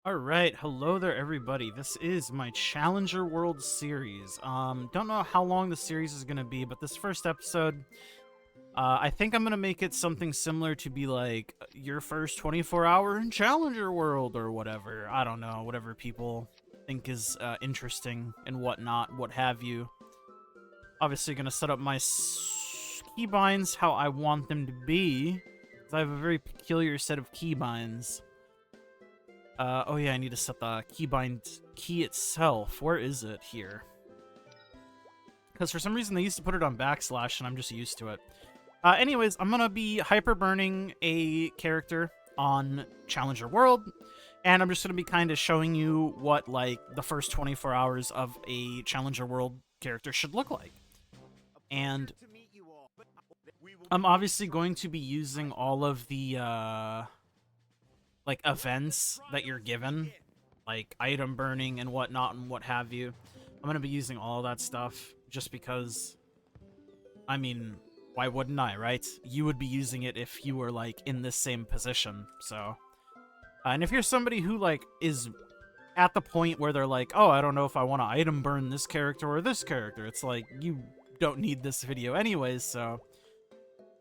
Alright, hello there everybody. This is my Challenger World series. Don't know how long the series is gonna be, but this first episode, I think I'm gonna make it something similar to be like, your first 24-hour in Challenger World, or whatever. I don't know, whatever people think is interesting and whatnot, what have you. Obviously gonna set up my keybinds how I want them to be, because I have a very peculiar set of keybinds. Oh yeah, I need to set the keybind key itself. Where is it here? Because for some reason they used to put it on backslash, and I'm just used to it. Anyways, I'm gonna be hyper burning a character on Challenger World, and I'm just gonna be kind of showing you what, like, the first 24 hours of a Challenger World character should look like. And I'm obviously going to be using all of the, like, events that you're given, like item burning and whatnot and what have you. I'm going to be using all that stuff just because, I mean, why wouldn't I, right? You would be using it if you were, like, in this same position, so. And if you're somebody who, like, is at the point where they're like, oh, I don't know if I want to item burn this character or this character, it's like, you don't need this video anyways, so.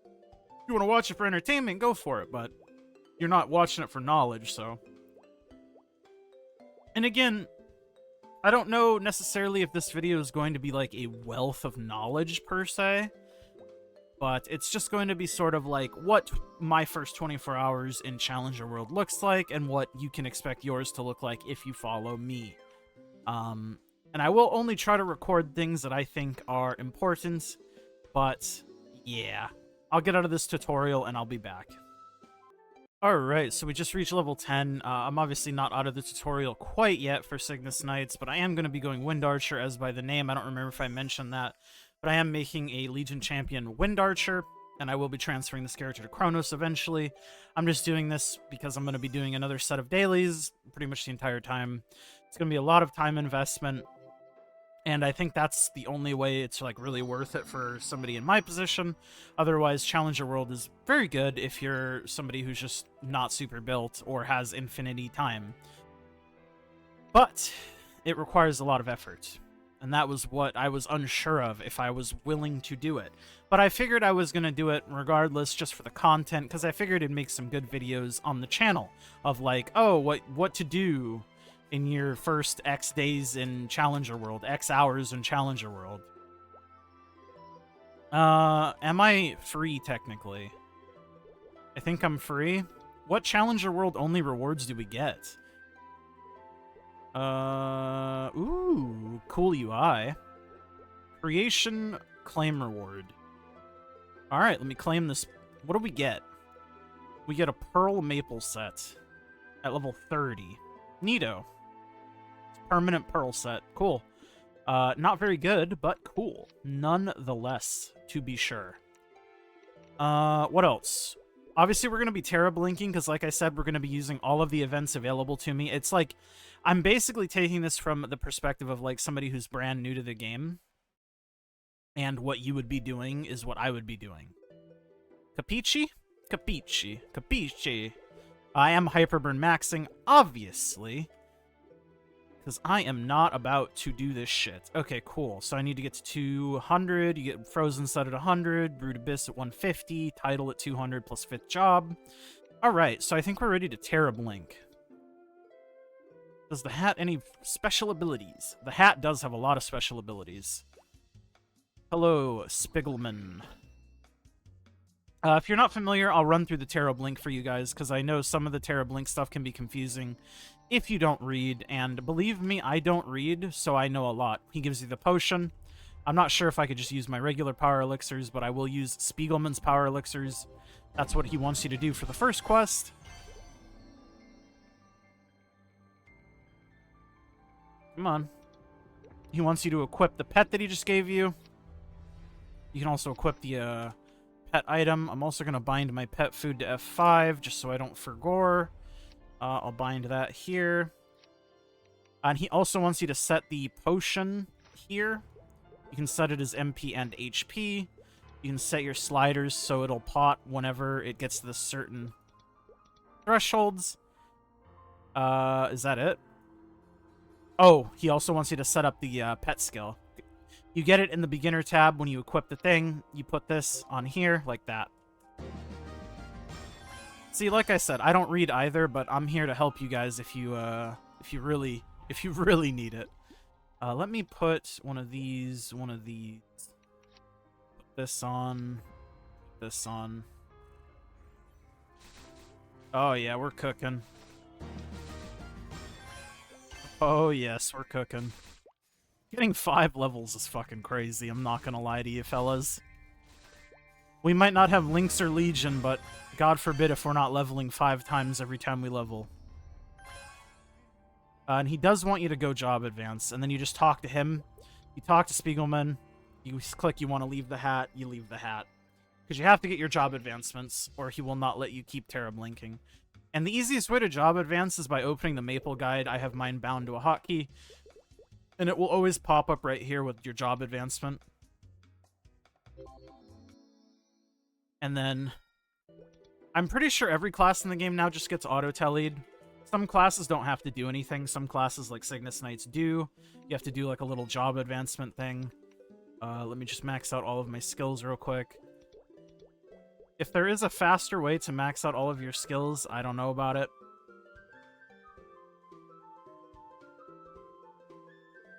If you want to watch it for entertainment, go for it, but you're not watching it for knowledge, so. And again, I don't know necessarily if this video is going to be like a wealth of knowledge per se, but it's just going to be sort of like what my first 24 hours in Challenger World looks like and what you can expect yours to look like if you follow me. And I will only try to record things that I think are important, but yeah. I'll get out of this tutorial and I'll be back. Alright, so we just reached level 10. I'm obviously not out of the tutorial quite yet for Cygnus Knights, but I am going to be going Wind Archer as by the name. I don't remember if I mentioned that, but I am making a Legion Champion Wind Archer, and I will be transferring this character to Kronos eventually. I'm just doing this because I'm going to be doing another set of dailies pretty much the entire time. It's going to be a lot of time investment, and I think that's the only way it's, like, really worth it for somebody in my position. Otherwise, Challenger World is very good if you're somebody who's just not super built or has infinity time. But it requires a lot of effort. And that was what I was unsure of, if I was willing to do it. But I figured I was going to do it regardless, just for the content, because I figured it'd make some good videos on the channel of, like, oh, what to do in your first X days in Challenger World, X hours in Challenger World. Am I free, technically? I think I'm free. What Challenger World only rewards do we get? Ooh, cool UI. Creation claim reward. Alright, let me claim this. What do we get? We get a Pearl Maple set at level 30. Neato. Permanent Pearl set. Cool. Not very good, but cool. Nonetheless, to be sure. What else? Obviously, we're going to be tera blinking, because like I said, we're going to be using all of the events available to me. It's like, I'm basically taking this from the perspective of, like, somebody who's brand new to the game. And what you would be doing is what I would be doing. Capici? Capici. Capici. I am Hyperburn maxing, obviously. Because I am not about to do this shit. Okay, cool. So I need to get to 200. You get Frozen Set at 100. Brood Abyss at 150. Title at 200 plus 5th job. Alright, so I think we're ready to Tera Blink. Does the hat any special abilities? The hat does have a lot of special abilities. Hello, Spiegelman. If you're not familiar, I'll run through the Tera Blink for you guys, because I know some of the Tera Blink stuff can be confusing if you don't read, and believe me, I don't read, so I know a lot. He gives you the potion. I'm not sure if I could just use my regular power elixirs, but I will use Spiegelman's power elixirs. That's what he wants you to do for the first quest. Come on. He wants you to equip the pet that he just gave you. You can also equip the pet item. I'm also going to bind my pet food to F5, just so I don't forgore. I'll bind that here. And he also wants you to set the potion here. You can set it as MP and HP. You can set your sliders so it'll pot whenever it gets to the certain thresholds. Is that it? Oh, he also wants you to set up the pet skill. You get it in the beginner tab when you equip the thing. You put this on here like that. See, like I said, I don't read either, but I'm here to help you guys if you really need it. Let me put one of these. Put this on. This on. Oh yeah, we're cooking. Oh yes, we're cooking. Getting 5 levels is fucking crazy, I'm not gonna lie to you fellas. We might not have Lynx or Legion, but God forbid if we're not leveling 5 times every time we level. And he does want you to go job advance, and then you just talk to him. You talk to Spiegelman, you click you want to leave the hat, you leave the hat. Because you have to get your job advancements, or he will not let you keep Tera blinking. And the easiest way to job advance is by opening the Maple guide. I have mine bound to a hotkey. And it will always pop up right here with your job advancement. And then I'm pretty sure every class in the game now just gets auto-tellied. Some classes don't have to do anything. Some classes, like Cygnus Knights, do. You have to do, like, a little job advancement thing. Let me just max out all of my skills real quick. If there is a faster way to max out all of your skills, I don't know about it.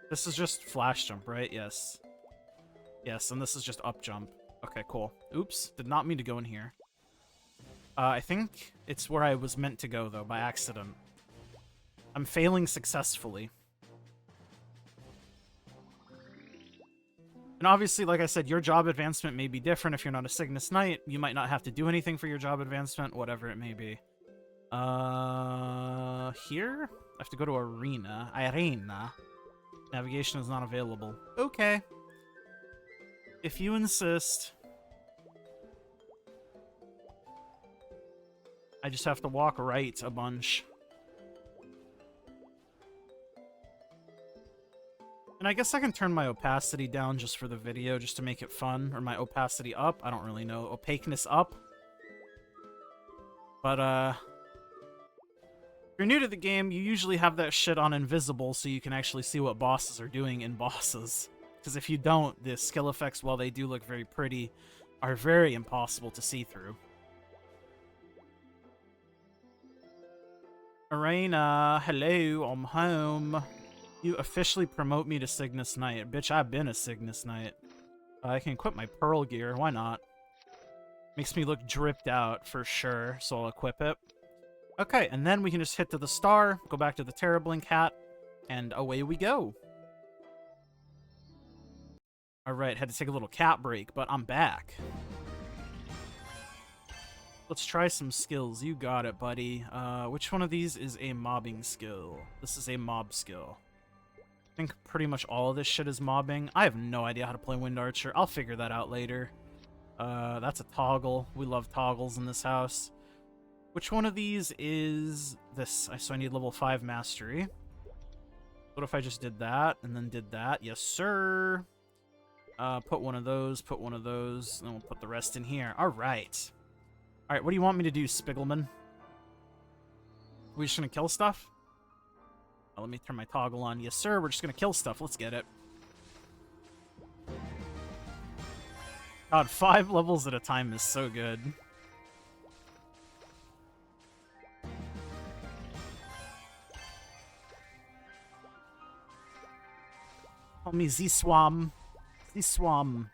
This is just flash jump, right? Yes. Yes, and this is just up jump. Okay, cool. Oops, did not mean to go in here. I think it's where I was meant to go, though, by accident. I'm failing successfully. And obviously, like I said, your job advancement may be different if you're not a Cygnus Knight. You might not have to do anything for your job advancement, whatever it may be. Here? I have to go to Arena. Arena. Navigation is not available. Okay. If you insist. I just have to walk right a bunch. And I guess I can turn my opacity down just for the video, just to make it fun. Or my opacity up. I don't really know. Opaqueness up. But, if you're new to the game, you usually have that shit on invisible so you can actually see what bosses are doing in bosses. Because if you don't, the skill effects, while they do look very pretty, are very impossible to see through. Arena, hello, I'm home. You officially promote me to Cygnus Knight. Bitch, I've been a Cygnus Knight. I can equip my Pearl gear, why not? Makes me look dripped out, for sure, so I'll equip it. Okay, and then we can just hit to the star, go back to the Tera Blink hat, and away we go. Alright, had to take a little cat break, but I'm back. Let's try some skills. You got it, buddy. Which one of these is a mobbing skill? This is a mob skill. I think pretty much all of this shit is mobbing. I have no idea how to play Wind Archer. I'll figure that out later. That's a toggle. We love toggles in this house. Which one of these is this? So I need level 5 mastery. What if I just did that and then did that? Yes, sir. Put one of those, and then we'll put the rest in here. All right. All right, what do you want me to do, Spiegelman? We just gonna kill stuff? Oh, let me turn my toggle on. Yes, sir. We're just gonna kill stuff. Let's get it. God, 5 levels at a time is so good. Call me Z-Swam. Z-Swam.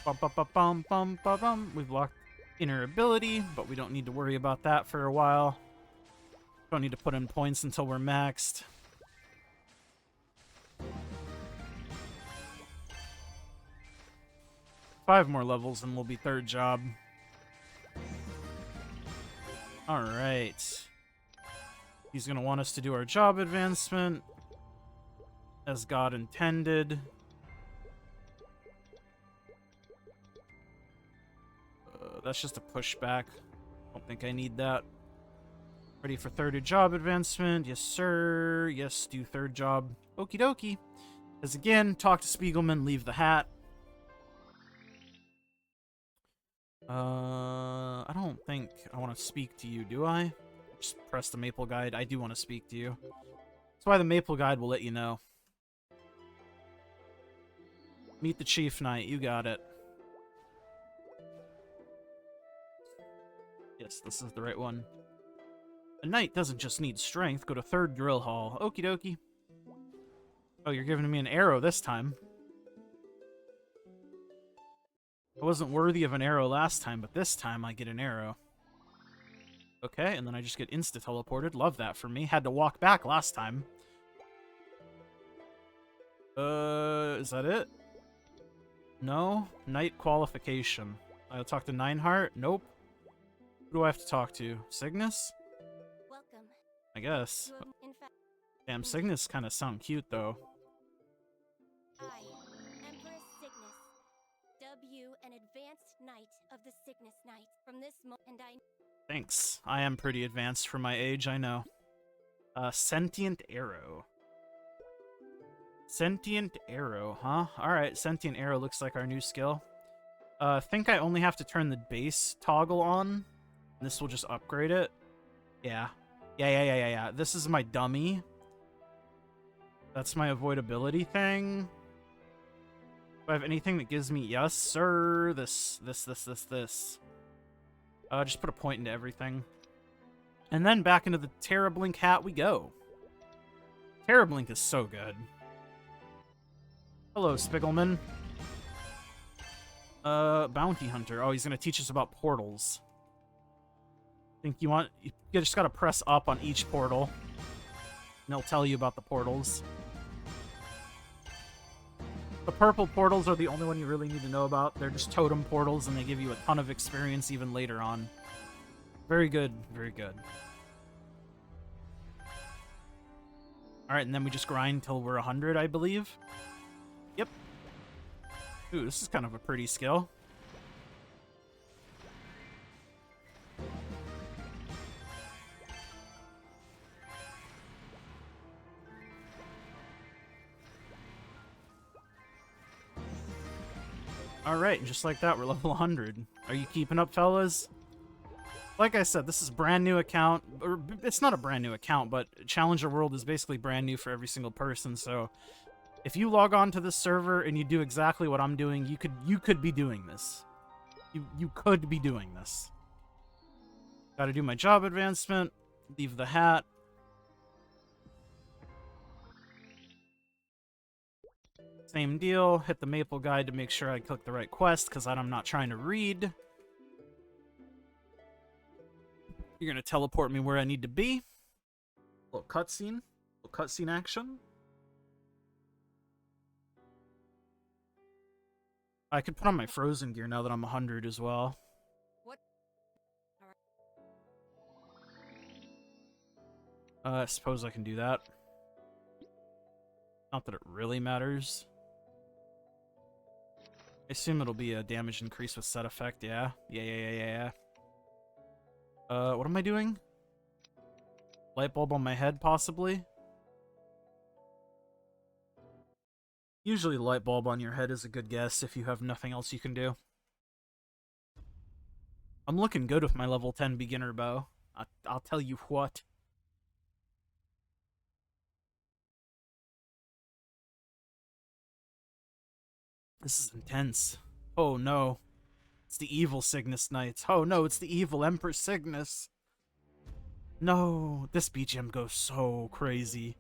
Bum. We've locked inner ability, but we don't need to worry about that for a while. Don't need to put in points until we're maxed. Five more levels and we'll be third job. Alright. He's gonna want us to do our job advancement as God intended. That's just a pushback. Don't think I need that. Ready for third job advancement? Yes, sir. Yes, do third job. Okie dokie. As again, talk to Spiegelman, leave the hat. I I don't think I want to speak to you, do I? Just press the Maple Guide. I do want to speak to you. That's why the Maple Guide will let you know. Meet the Chief Knight. You got it. Yes, this is the right one. A knight doesn't just need strength. Go to 3rd Drill Hall. Okie dokie. Oh, you're giving me an arrow this time. I wasn't worthy of an arrow last time, but this time I get an arrow. Okay, and then I just get insta-teleported. Love that for me. Had to walk back last time. Is that it? No? Knight qualification. I'll talk to Nineheart? Nope. Who do I have to talk to? Cygnus? Welcome. I guess. In fact, Damn, Cygnus kind of sound cute, though. I, Empress Cygnus, dub you an advanced knight of the Cygnus Knight. From this moment, and I... Thanks. I am pretty advanced for my age, I know. Sentient Arrow. Sentient Arrow, huh? Alright, Sentient Arrow looks like our new skill. Think I only have to turn the base toggle on. This will just upgrade it. Yeah. Yeah. This is my dummy. That's my avoidability thing. Do I have anything that gives me... Yes, sir. This. Just put a point into everything. And then back into the Terrablink hat we go. Terrablink is so good. Hello, Spiegelman. Bounty Hunter. Oh, he's gonna teach us about portals. Think you just gotta press up on each portal. And they'll tell you about the portals. The purple portals are the only one you really need to know about. They're just totem portals, and they give you a ton of experience even later on. Very good, very good. Alright, and then we just grind till we're 100, I believe. Yep. Ooh, this is kind of a pretty skill. Alright, and just like that, we're level 100. Are you keeping up, fellas? Like I said, this is a brand new account. Or it's not a brand new account, but Challenger World is basically brand new for every single person, so if you log on to this server and you do exactly what I'm doing, you could be doing this. You could be doing this. Gotta do my job advancement, leave the hat. Same deal, hit the Maple Guide to make sure I click the right quest, because I'm not trying to read. You're gonna teleport me where I need to be. Little cutscene action. I could put on my frozen gear now that I'm 100 as well. What? I suppose I can do that. Not that it really matters. I assume it'll be a damage increase with set effect, yeah. Yeah. What am I doing? Light bulb on my head, possibly? Usually the light bulb on your head is a good guess if you have nothing else you can do. I'm looking good with my level 10 beginner bow. I'll tell you what. This is intense. Oh no. It's the evil Cygnus Knights. Oh no, it's the evil Empress Cygnus. No, this BGM goes so crazy.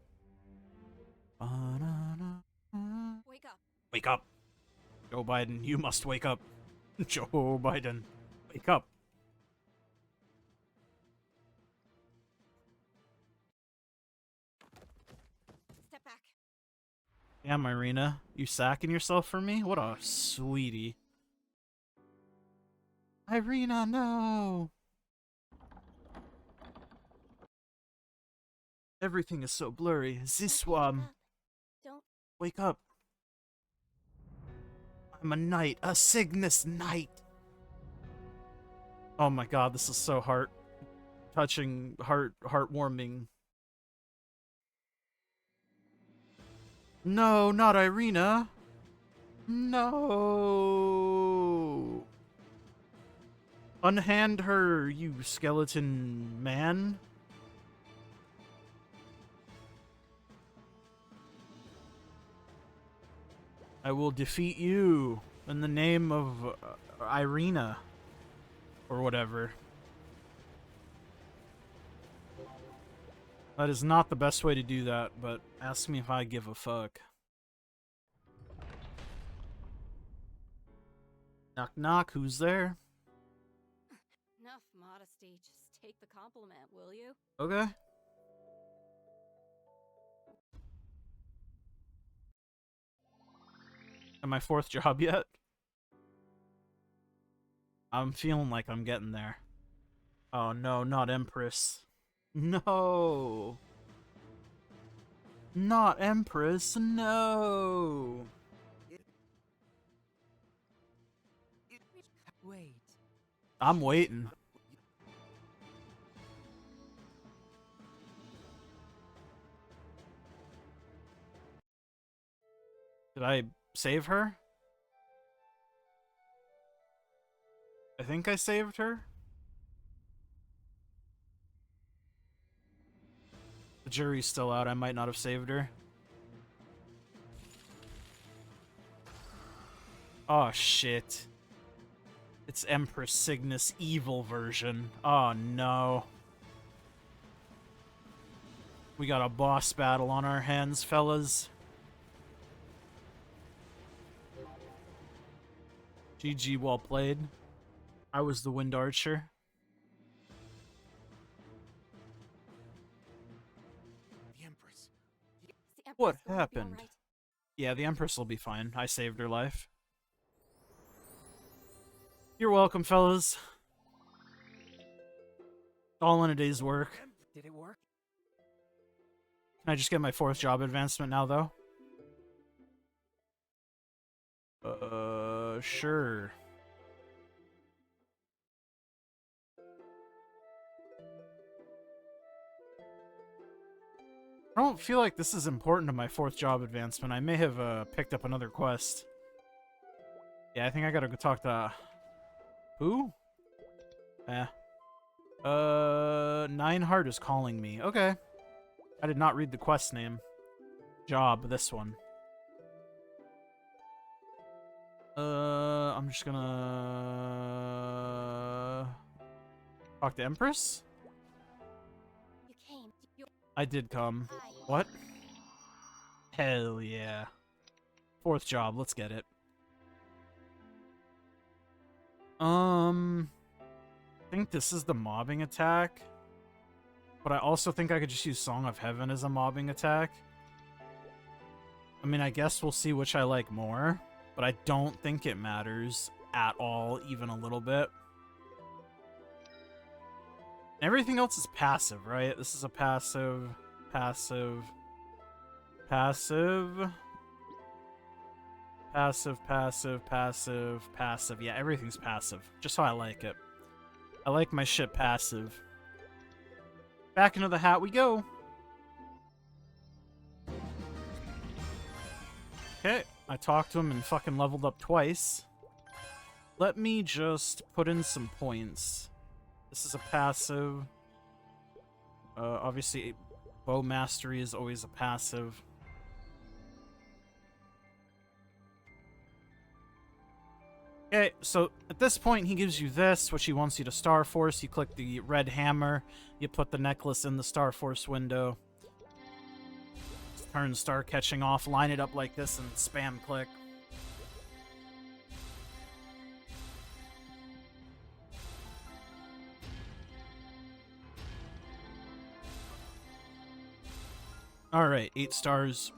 Wake up. Wake up. Joe Biden, you must wake up. Joe Biden, wake up. Step back. Damn, Irina, you sacking yourself for me? What a sweetie. Irina, no! Everything is so blurry. Ziswam, Don't. wake up. I'm a knight, a Cygnus knight. Oh my god, this is so heart-touching, heartwarming. No, not Irina. No. Unhand her, you skeleton man. I will defeat you in the name of Irina. Or whatever. That is not the best way to do that, but ask me if I give a fuck. Knock knock, who's there? Enough modesty. Just take the compliment, will you? Okay. Am my fourth job yet? I'm feeling like I'm getting there. Oh no, not Empress. No! Not Empress, no! Wait. I'm waiting. Did I save her? I think I saved her? The jury's still out. I might not have saved her. Oh, shit. It's Empress Cygnus evil version. Oh, no. We got a boss battle on our hands, fellas. GG, well played. I was the Wind Archer. The Empress. The Empress What will be all happened? right. Yeah, the Empress will be fine. I saved her life. You're welcome, fellas. All in a day's work. Did it work? Can I just get my fourth job advancement now, though? Sure. I don't feel like this is important to my fourth job advancement. I may have picked up another quest. Yeah, I think I gotta go talk to... Who? Nineheart is calling me. Okay. I did not read the quest name. Job, this one. I'm just gonna... talk to Empress? You came. I did come. I What? Hell yeah. Fourth job, let's get it. I think this is the mobbing attack. But I also think I could just use Song of Heaven as a mobbing attack. I mean, I guess we'll see which I like more. But I don't think it matters at all, even a little bit. Everything else is passive, right? This is a passive, passive, passive, passive, passive, passive, passive. Yeah, everything's passive. Just how I like it. I like my shit passive. Back into the hat we go. Okay, I talked to him and fucking leveled up twice. Let me just put in some points. This is a passive. Obviously, bow mastery is always a passive. Okay, so at this point he gives you this, which he wants you to Star Force. You click the red hammer, you put the necklace in the Star Force window. Turn star catching off, line it up like this and spam click. Alright, 8 stars.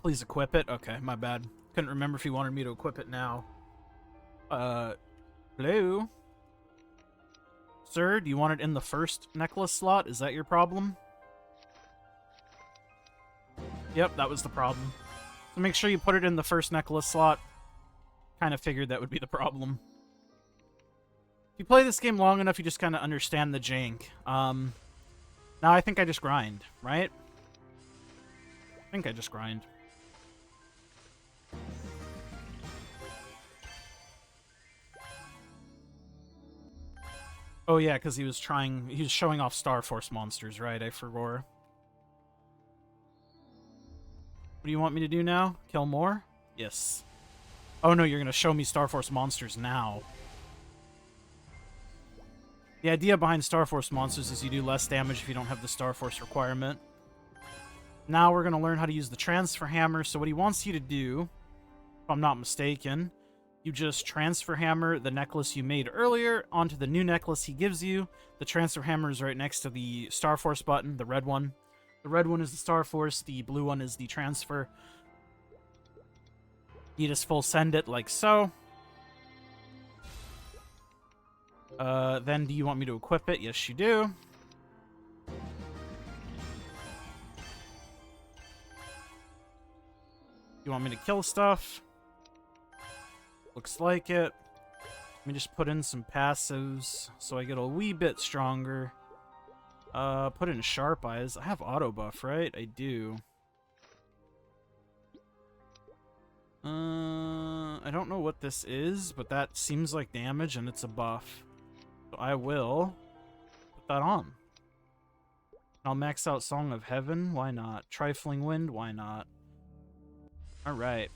Please equip it. Okay, my bad. Couldn't remember if he wanted me to equip it now. Hello? Sir, do you want it in the first necklace slot? Is that your problem? Yep, that was the problem. So make sure you put it in the first necklace slot. Kind of figured that would be the problem. If you play this game long enough, you just kind of understand the jank. Now I think I just grind, right? I think I just grind. Oh yeah, because he was showing off Star Force monsters, right? I forgot. What do you want me to do now? Kill more? Yes. Oh no, you're gonna show me Star Force monsters now. The idea behind Star Force monsters is you do less damage if you don't have the Star Force requirement. Now we're gonna learn how to use the transfer hammer. So what he wants you to do, if I'm not mistaken, you just transfer hammer the necklace you made earlier onto the new necklace he gives you. The transfer hammer is right next to the Star Force button, the red one. The red one is the Star Force, the blue one is the transfer. You just full send it like so. Then do you want me to equip it? Yes, you do. You want me to kill stuff? Looks like it. Let me just put in some passives so I get a wee bit stronger. Put in Sharp Eyes. I have auto buff, right? I do. I don't know what this is, but that seems like damage and it's a buff. So I will put that on. I'll max out Song of Heaven. Why not? Trifling Wind. Why not? Alright.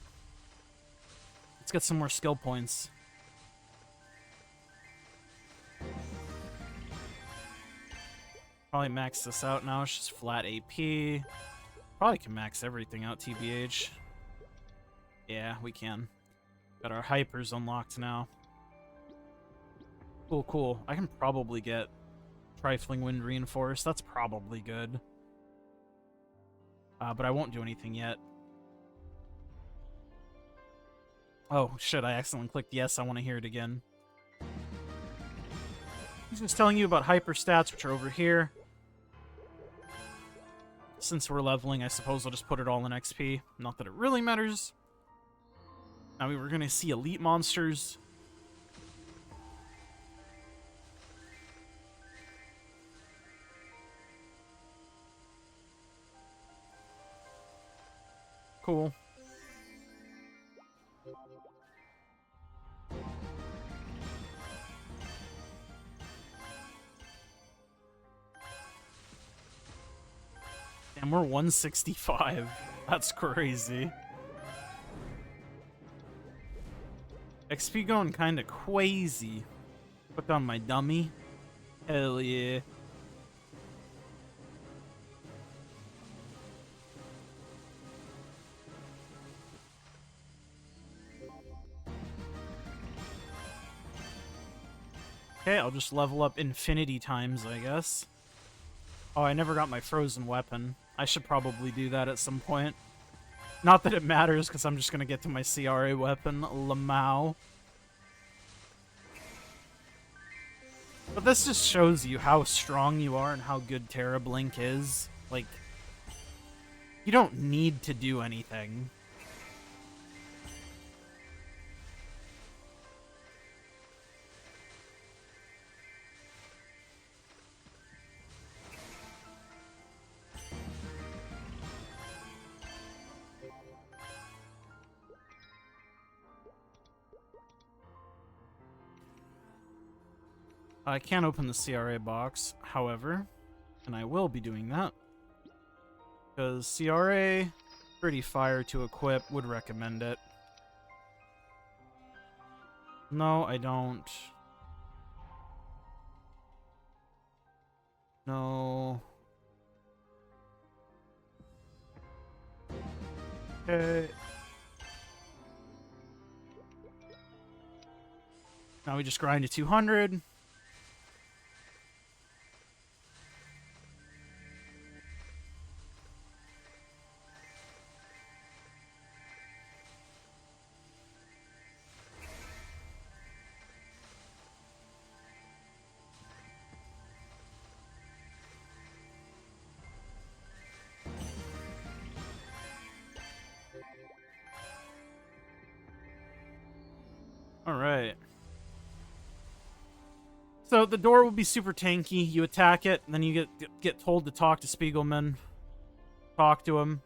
Let's get some more skill points. Probably max this out now. It's just flat AP. Probably can max everything out, TBH. Yeah, we can. Got our hypers unlocked now. Cool, cool. I can probably get Trifling Wind reinforced. That's probably good. But I won't do anything yet. Oh, shit, I accidentally clicked yes. I want to hear it again. He's just telling you about hyper stats, which are over here. Since we're leveling, I suppose I'll just put it all in XP. Not that it really matters. Now we were going to see elite monsters. Cool. Damn, we're 165. That's crazy. XP going kind of crazy. Put down my dummy. Hell yeah. Okay, I'll just level up infinity times, I guess. Oh, I never got my frozen weapon. I should probably do that at some point. Not that it matters, because I'm just going to get to my CRA weapon, Lamau. But this just shows you how strong you are and how good Terra Blink is. Like, you don't need to do anything. I can't open the CRA box, however, and I will be doing that. Because CRA, pretty fire to equip, would recommend it. No, I don't. No. Okay. Now we just grind to 200. Alright. So the door will be super tanky. You attack it, and then you get told to talk to Spiegelman. Talk to him.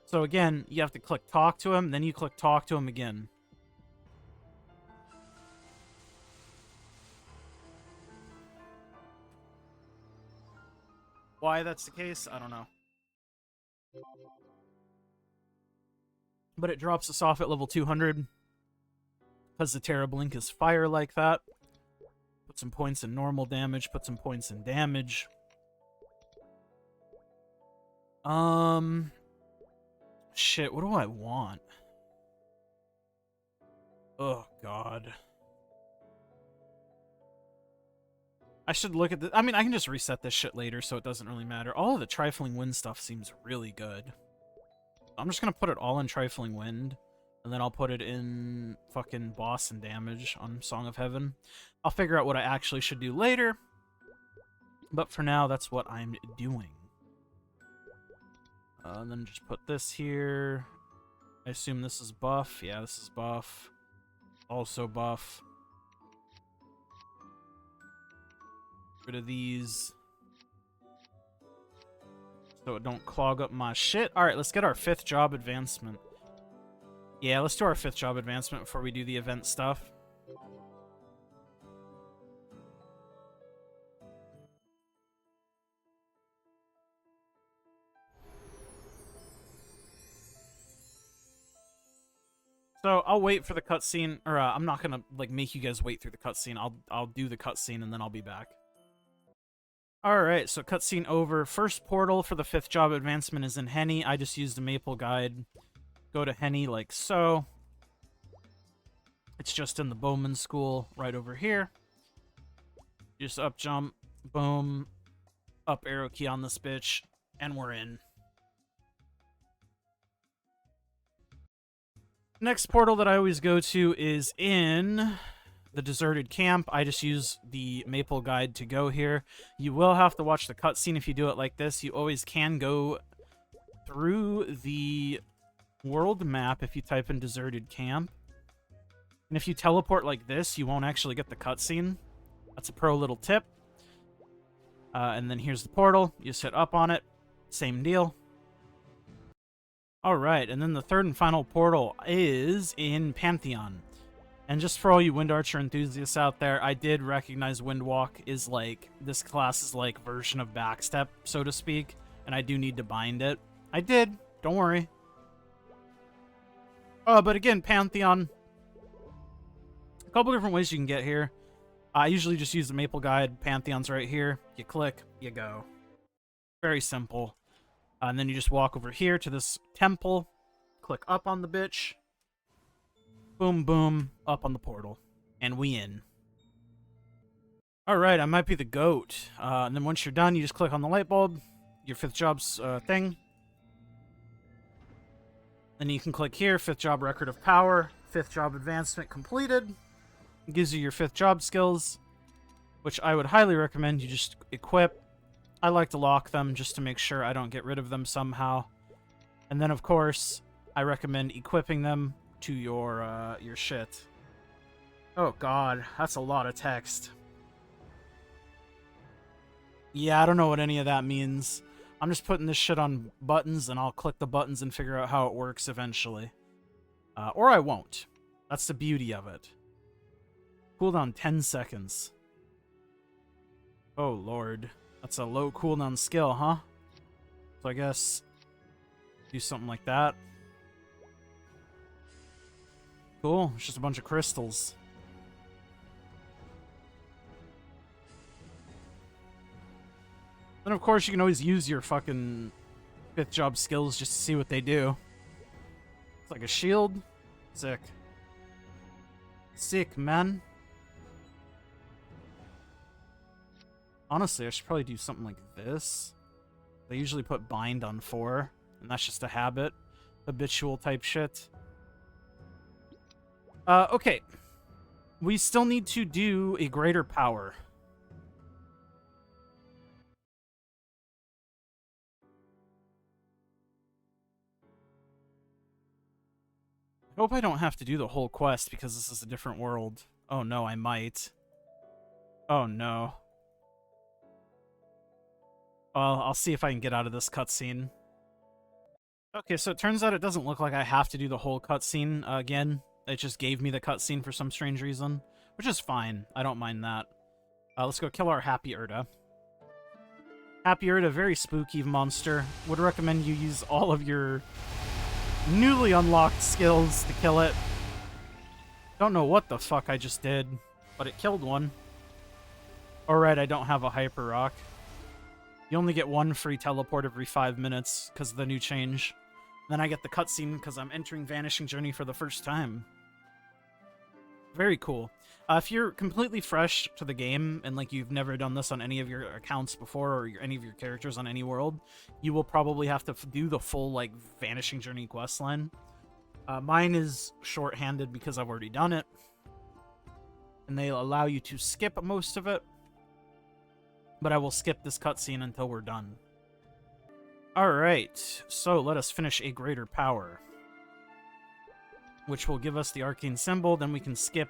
So again, you have to click talk to him, then you click talk to him again. Why that's the case, I don't know. But it drops us off at level 200 because the Tera Blink is fire like that. Put some points in normal damage, put some points in damage. Shit, what do I want? Oh, God. I should look at the... I mean, I can just reset this shit later, so it doesn't really matter. All of the Trifling Wind stuff seems really good. I'm just gonna put it all in Trifling Wind, and then I'll put it in fucking Boss and Damage on Song of Heaven. I'll figure out what I actually should do later, but for now, that's what I'm doing. And then just put this here. I assume this is buff. Yeah, this is buff. Also buff. Rid of these. So it don't clog up my shit. Alright, let's get our 5th job advancement. Yeah, let's do our 5th job advancement before we do the event stuff. So I'll wait for the cutscene, or I'm not gonna like make you guys wait through the cutscene. I'll do the cutscene and then I'll be back. All right, so cutscene over. First portal for the 5th job advancement is in Henny. I just used the Maple guide. Go to Henny like so. It's just in the Bowman School right over here. Just up jump, boom, up arrow key on this bitch, and we're in. Next portal that I always go to is in the deserted camp. I just use the Maple guide to go here. You will have to watch the cutscene if you do it like this. You always can go through the world map if you type in deserted camp. And if you teleport like this, you won't actually get the cutscene. That's a pro little tip. And then here's the portal. You just hit up on it. Same deal. Alright, and then the 3rd and final portal is in Pantheon. And just for all you Wind Archer enthusiasts out there, I did recognize Windwalk is like, this class is like version of Backstep, so to speak. And I do need to bind it. I did, don't worry. But again, Pantheon. A couple different ways you can get here. I usually just use the Maple guide. Pantheon's right here. You click, you go. Very simple. And then you just walk over here to this temple, click up on the bitch, boom, boom, up on the portal, and we in. Alright, I might be the goat. And then once you're done, you just click on the light bulb, your 5th job's thing. Then you can click here, 5th job record of power, 5th job advancement completed. It gives you your 5th job skills, which I would highly recommend you just equip. I like to lock them just to make sure I don't get rid of them somehow. And then, of course, I recommend equipping them to your shit. Oh, God. That's a lot of text. Yeah, I don't know what any of that means. I'm just putting this shit on buttons, and I'll click the buttons and figure out how it works eventually. Or I won't. That's the beauty of it. Cooldown 10 seconds. Oh, Lord. That's a low cooldown skill, huh? So I guess do something like that. Cool. It's just a bunch of crystals. Then, of course, you can always use your fucking 5th job skills just to see what they do. It's like a shield. Sick. Sick, man. Honestly, I should probably do something like this. They usually put bind on 4, and that's just a habit. Habitual type shit. Okay. We still need to do a greater power. I hope I don't have to do the whole quest because this is a different world. Oh no, I might. Oh no. Well, I'll see if I can get out of this cutscene. Okay, so it turns out it doesn't look like I have to do the whole cutscene again. It just gave me the cutscene for some strange reason, which is fine. I don't mind that. Let's go kill our Happy Erda. Happy you're a very spooky monster. Would recommend you use all of your newly unlocked skills to kill it. Don't know what the fuck I just did, but it killed one. Alright, I don't have a hyper rock. You only get one free teleport every 5 minutes because of the new change. Then I get the cutscene because I'm entering Vanishing Journey for the first time. Very cool. If you're completely fresh to the game and like you've never done this on any of your accounts before or any of your characters on any world, you will probably have to do the full like Vanishing Journey questline. Mine is short-handed because I've already done it, and they allow you to skip most of it. But I will skip this cutscene until we're done. Alright, so let us finish a greater power, which will give us the arcane symbol. Then we can skip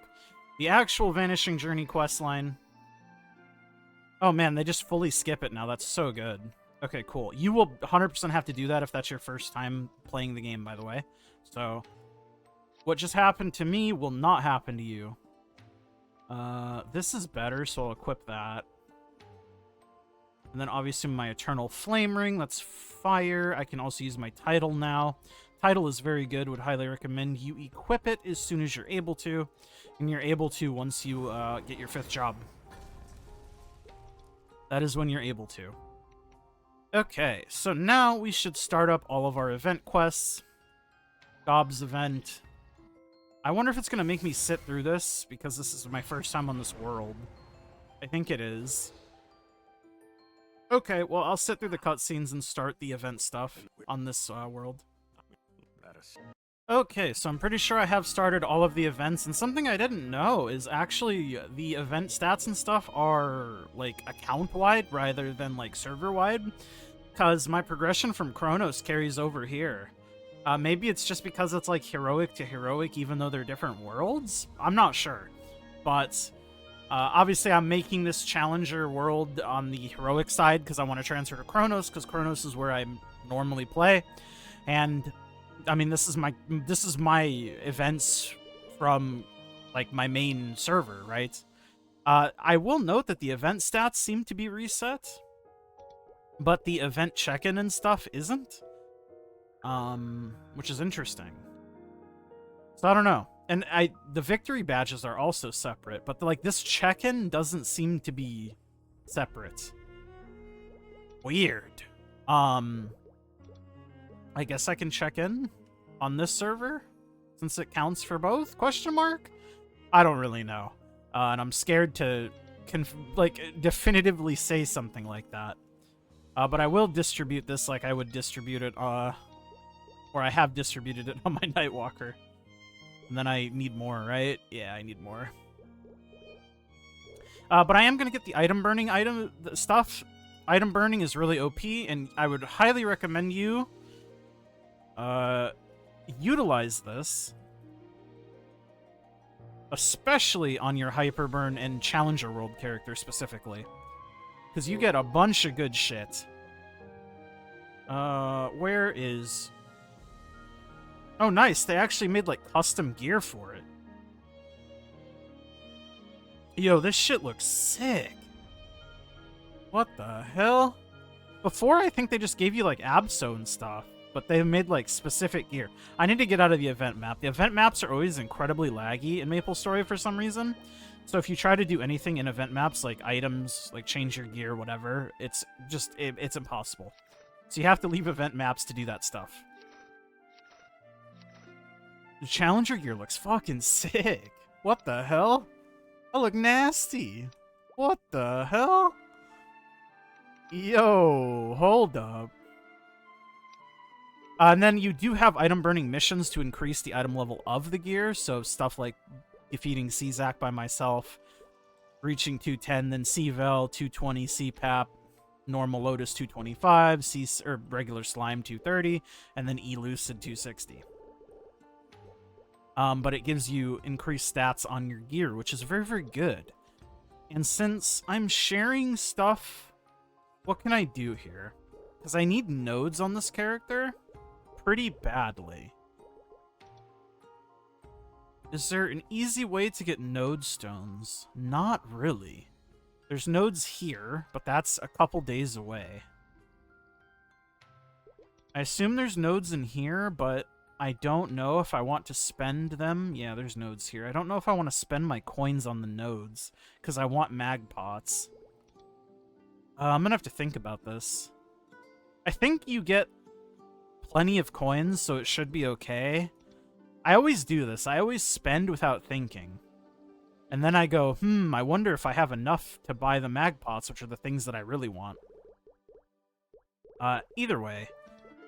the actual Vanishing Journey questline. Oh man, they just fully skip it now. That's so good. Okay, cool. You will 100% have to do that if that's your first time playing the game, by the way. So, what just happened to me will not happen to you. This is better, so I'll equip that. And then obviously my Eternal Flame Ring, that's fire. I can also use my title now. Title is very good, would highly recommend you equip it as soon as you're able to. And you're able to once you get your 5th job. That is when you're able to. Okay, so now we should start up all of our event quests. Gob's event. I wonder if it's going to make me sit through this, because this is my first time on this world. I think it is. Okay, well, I'll sit through the cutscenes and start the event stuff on this world. Okay, so I'm pretty sure I have started all of the events, and something I didn't know is actually the event stats and stuff are, like, account-wide rather than, like, server-wide, because my progression from Chronos carries over here. Maybe it's just because it's, like, heroic to heroic, even though they're different worlds? I'm not sure, but obviously I'm making this Challenger world on the heroic side because I want to transfer to Chronos, because Chronos is where I normally play, and I mean, this is my events from, like, my main server, right? I will note that the event stats seem to be reset, but the event check-in and stuff isn't, which is interesting. So I don't know. And the victory badges are also separate, but like this check-in doesn't seem to be separate. Weird. I guess I can check in on this server since it counts for both? Question mark? I don't really know. And I'm scared to definitively say something like that. But I will distribute this like I would distribute it, or I have distributed it on my Nightwalker. And then I need more, right? Yeah, I need more. But I am going to get the item burning stuff. Item burning is really OP, and I would highly recommend you utilize this, especially on your Hyperburn and Challenger World character specifically, because you get a bunch of good shit. Where is... Oh, nice. They actually made, like, custom gear for it. Yo, this shit looks sick. What the hell? Before, I think they just gave you, like, Abso and stuff, but they made, like, specific gear. I need to get out of the event map. The event maps are always incredibly laggy in MapleStory for some reason. So if you try to do anything in event maps, like items, like change your gear, whatever, it's just, it's impossible. So you have to leave event maps to do that stuff. The Challenger gear looks fucking sick. What the hell? I look nasty. What the hell? Yo, hold up. And then you do have item burning missions to increase the item level of the gear. So stuff like defeating Czak by myself, reaching 210, then cvel 220, cpap, normal Lotus 225, regular slime 230, and then elucid 260. But it gives you increased stats on your gear, which is very, very good. And since I'm sharing stuff, what can I do here? Because I need nodes on this character pretty badly. Is there an easy way to get node stones? Not really. There's nodes here, but that's a couple days away. I assume there's nodes in here, but I don't know if I want to spend them. Yeah, there's nodes here. I don't know if I want to spend my coins on the nodes, because I want mag pots. I'm going to have to think about this. I think you get plenty of coins, so it should be okay. I always do this. I always spend without thinking. And then I go, I wonder if I have enough to buy the mag pots, which are the things that I really want. Either way,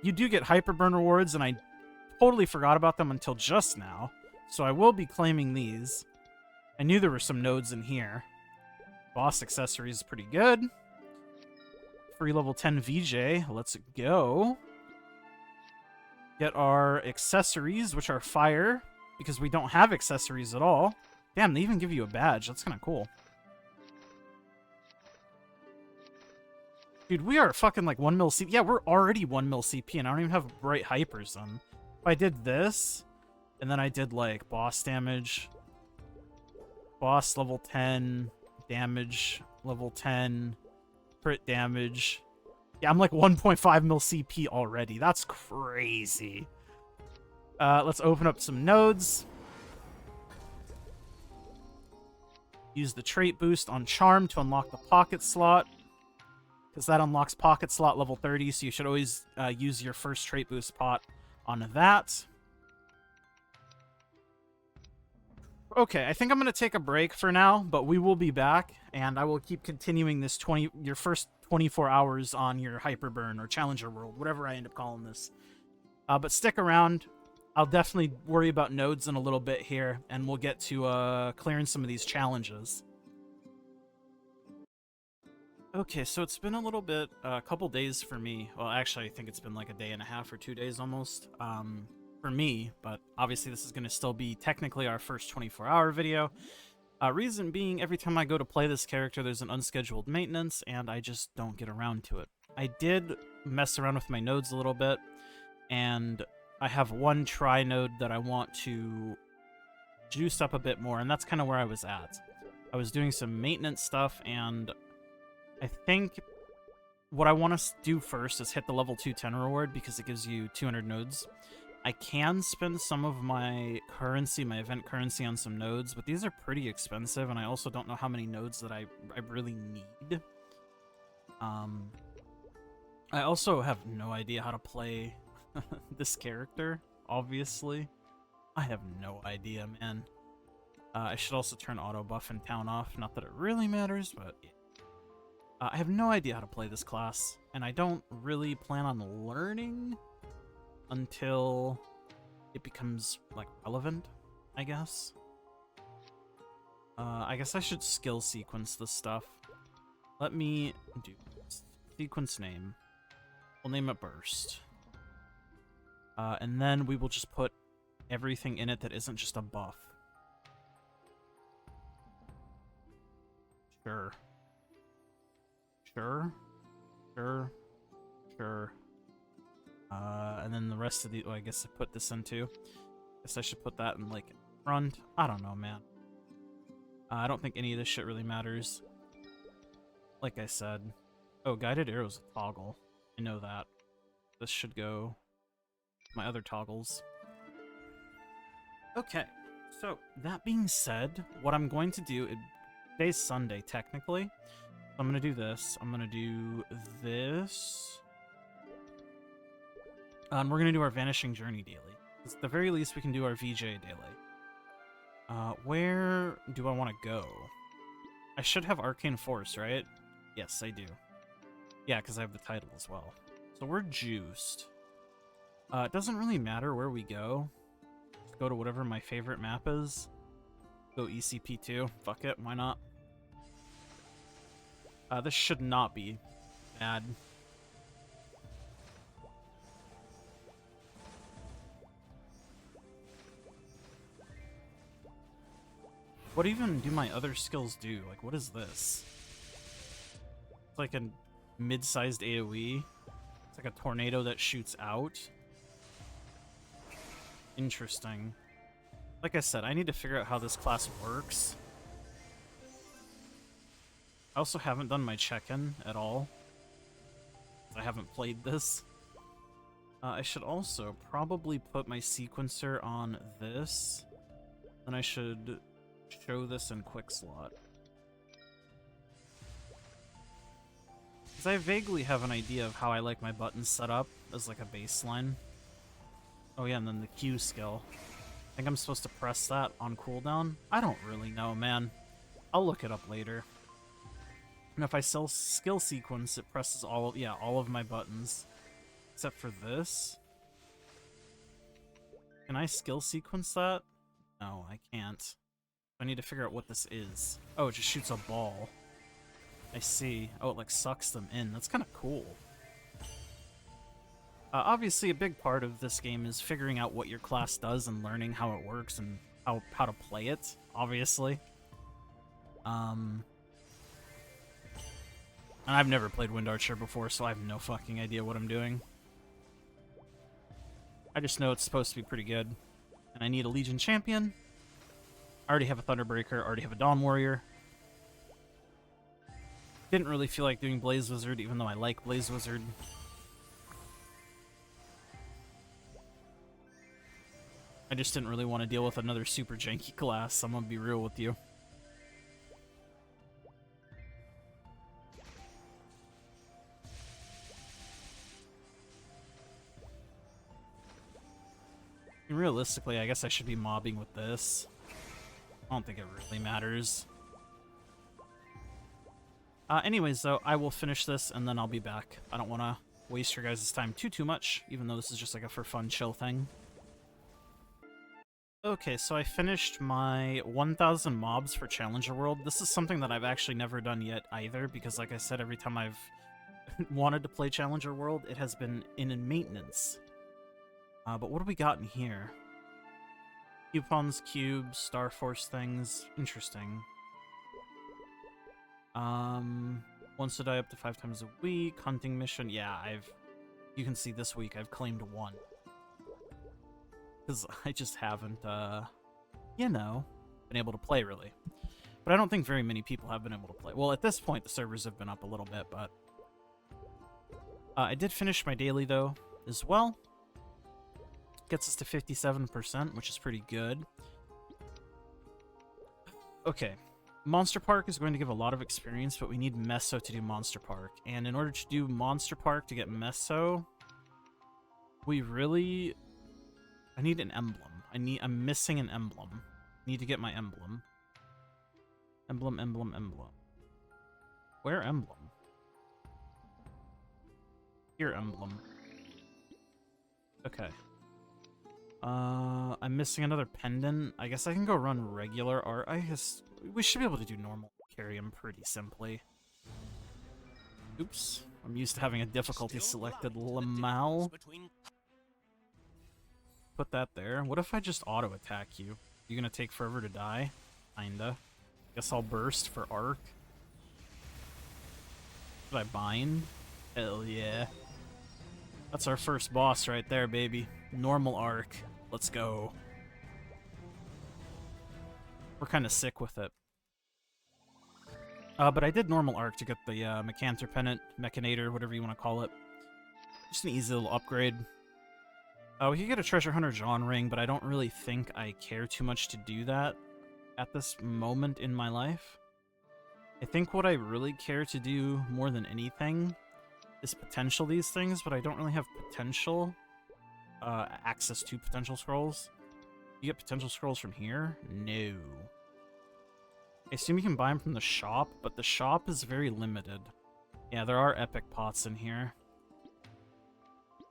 you do get hyperburn rewards, and I totally forgot about them until just now. So I will be claiming these. I knew there were some nodes in here. Boss accessories is pretty good. Free level 10 VJ. Let's go. Get our accessories, which are fire, because we don't have accessories at all. Damn, they even give you a badge. That's kind of cool. Dude, we are fucking like 1 mil CP. Yeah, we're already 1 mil CP, and I don't even have bright hypers on. If I did this, and then I did like boss damage, boss level 10, damage level 10, crit damage. Yeah, I'm like 1.5 mil CP already. That's crazy. Let's open up some nodes. Use the trait boost on Charm to unlock the pocket slot, because that unlocks pocket slot level 30, so you should always use your first trait boost pot on that. Okay, I think I'm going to take a break for now, but we will be back, and I will keep continuing this your first 24 hours on your Hyperburn or Challenger World, whatever I end up calling this. But stick around. I'll definitely worry about nodes in a little bit here, and we'll get to clearing some of these challenges. Okay, so it's been a little bit, a couple days for me. Well, actually, I think it's been like a day and a half or 2 days almost for me, but obviously this is going to still be technically our first 24-hour video. Reason being, every time I go to play this character, there's an unscheduled maintenance, and I just don't get around to it. I did mess around with my nodes a little bit, and I have one try node that I want to juice up a bit more, and that's kind of where I was at. I was doing some maintenance stuff, and I think what I want to do first is hit the level 210 reward, because it gives you 200 nodes. I can spend some of my currency, my event currency, on some nodes, but these are pretty expensive, and I also don't know how many nodes that I really need. I also have no idea how to play this character, obviously. I have no idea, man. I should also turn auto buff and town off. Not that it really matters, but yeah. I have no idea how to play this class, and I don't really plan on learning until it becomes, like, relevant, I guess. I guess I should skill sequence this stuff. Let me do sequence name. We'll name it Burst. And then we will just put everything in it that isn't just a buff. Sure. Sure. Sure. Sure. And then the rest of the... Oh, I guess I put this in too. Guess I should put that in, like, front. I don't know, man. I don't think any of this shit really matters. Like I said. Oh, guided arrows toggle. I know that. This should go... my other toggles. Okay, so that being said, what I'm going to do, today's Sunday technically, I'm going to do this, I'm going to do this, and we're going to do our Vanishing Journey daily. At the very least, we can do our VJ daily. Where do I want to go? I should have Arcane Force, right? Yes, I do. Yeah, because I have the title as well. So we're juiced. It doesn't really matter where we go. Just go to whatever my favorite map is. Go ECP2. Fuck it, why not? This should not be bad. What even do my other skills do? Like, what is this? It's like a mid-sized AoE. It's like a tornado that shoots out. Interesting. Like I said, I need to figure out how this class works. I also haven't done my check-in at all. I haven't played this. I should also probably put my sequencer on this. Then I should show this in quick slot. Because I vaguely have an idea of how I like my buttons set up as like a baseline. Oh yeah, and then the Q skill. I think I'm supposed to press that on cooldown? I don't really know, man. I'll look it up later. And if I skill sequence, it presses all of my buttons. Except for this. Can I skill sequence that? No, I can't. I need to figure out what this is. Oh, it just shoots a ball. I see. Oh, it like sucks them in. That's kind of cool. Obviously, a big part of this game is figuring out what your class does and learning how it works and how to play it, obviously. And I've never played Wind Archer before, so I have no fucking idea what I'm doing. I just know it's supposed to be pretty good. And I need a Legion Champion. I already have a Thunderbreaker, I already have a Dawn Warrior. Didn't really feel like doing Blaze Wizard, even though I like Blaze Wizard. I just didn't really want to deal with another super janky class, I'm gonna be real with you. And realistically, I guess I should be mobbing with this. I don't think it really matters. Anyways, though, I will finish this and then I'll be back. I don't want to waste your guys' time too much, even though this is just like a for fun chill thing. Okay, so I finished my 1,000 mobs for Challenger World. This is something that I've actually never done yet either, because like I said, every time I've wanted to play Challenger World, it has been in maintenance. But what do we got in here? Coupons, cubes, Star Force things. Interesting. Once to die up to 5 times a week. Hunting mission. Yeah, you can see this week I've claimed 1. Because I just haven't, you know, been able to play, really. But I don't think very many people have been able to play. Well, at this point, the servers have been up a little bit, but... I did finish my daily, though, as well. Gets us to 57%, which is pretty good. Okay. Monster Park is going to give a lot of experience, but we need Meso to do Monster Park. And in order to do Monster Park to get Meso, we really... I need an emblem. I'm missing an emblem. Need to get my emblem. Emblem. Where emblem? Here emblem. Okay. I'm missing another pendant. I guess I can go run regular art. I guess we should be able to do normal carry him pretty simply. Oops. I'm used to having a difficulty selected Lamal. Put that there. What if I just auto attack you? You gonna take forever to die? Kinda. Guess I'll burst for arc. Should I bind? Hell yeah. That's our first boss right there, baby. Normal arc. Let's go. We're kind of sick with it. But I did normal arc to get the Mechanter Pennant, Mechanator, whatever you want to call it. Just an easy little upgrade. We could get a Treasure Hunter John ring, but I don't really think I care too much to do that at this moment in my life. I think what I really care to do more than anything is potential these things, but I don't really have potential access to potential scrolls. You get potential scrolls from here? No. I assume you can buy them from the shop, but the shop is very limited. Yeah, there are epic pots in here.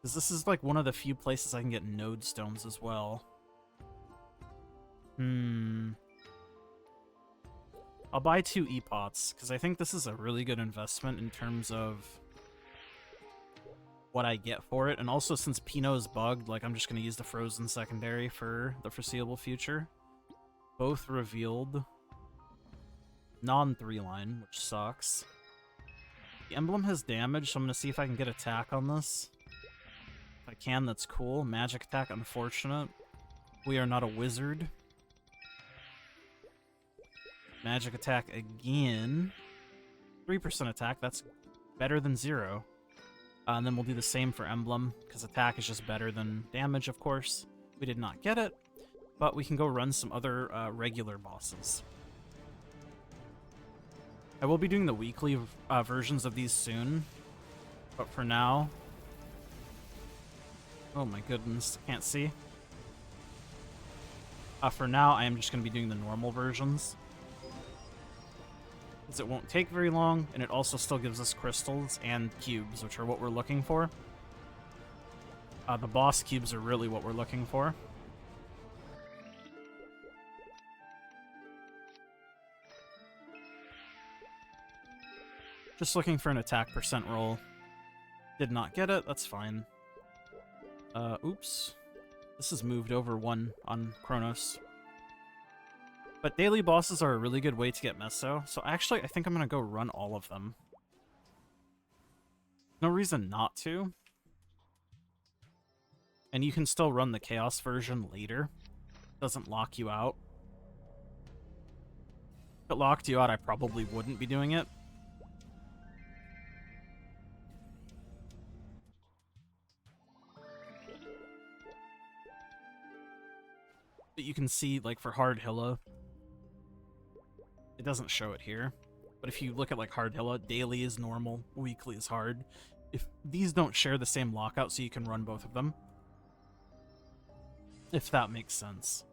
Because this is like one of the few places I can get node stones as well. I'll buy 2 e-pots, because I think this is a really good investment in terms of what I get for it. And also, since Pinot is bugged, like, I'm just going to use the frozen secondary for the foreseeable future. Both revealed. Non-3-line, which sucks. The emblem has damage, so I'm going to see if I can get attack on this. If I can, that's cool. Magic attack, unfortunate. We are not a wizard. Magic attack again. 3% attack. That's better than 0. And then we'll do the same for emblem, because attack is just better than damage, of course. We did not get it, but we can go run some other regular bosses. I will be doing the weekly versions of these soon, but for now... Oh my goodness, can't see. For now, I am just going to be doing the normal versions. Because it won't take very long, and it also still gives us crystals and cubes, which are what we're looking for. The boss cubes are really what we're looking for. Just looking for an attack percent roll. Did not get it, that's fine. Oops. This has moved over 1 on Chronos. But daily bosses are a really good way to get meso, so actually I think I'm gonna go run all of them. No reason not to. And you can still run the Chaos version later. Doesn't lock you out. If it locked you out, I probably wouldn't be doing it. But you can see, like, for Hard Hilla, it doesn't show it here. But if you look at, like, Hard Hilla, daily is normal, weekly is hard. If these don't share the same lockout, so you can run both of them. If that makes sense.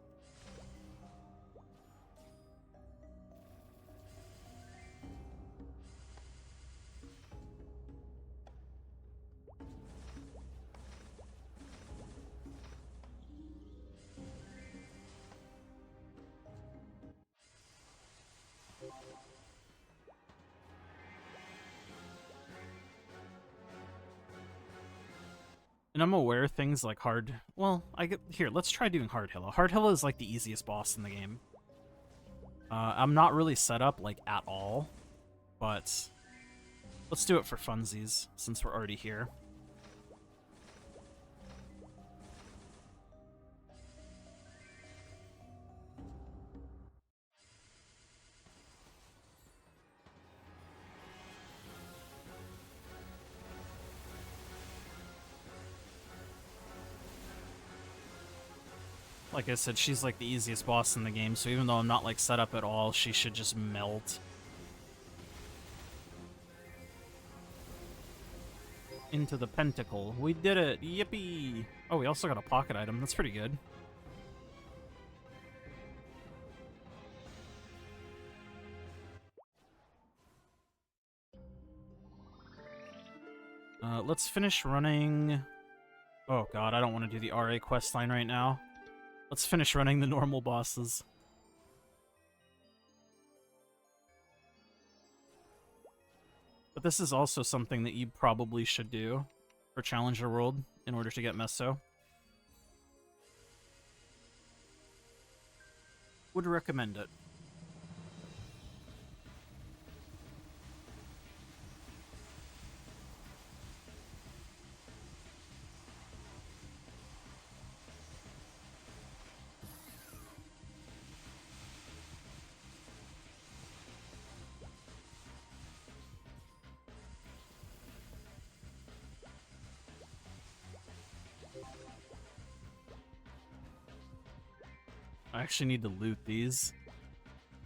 And I'm aware things like hard... Well, here, let's try doing Hard Hilla. Hard Hilla is like the easiest boss in the game. I'm not really set up, like, at all. But let's do it for funsies, since we're already here. Like I said, she's like the easiest boss in the game, so even though I'm not like set up at all, she should just melt. Into the pentacle. We did it! Yippee! Oh, we also got a pocket item. That's pretty good. Let's finish running... Oh god, I don't want to do the RA questline right now. Let's finish running the normal bosses. But this is also something that you probably should do for Challenger World in order to get meso. Would recommend it. I actually need to loot these.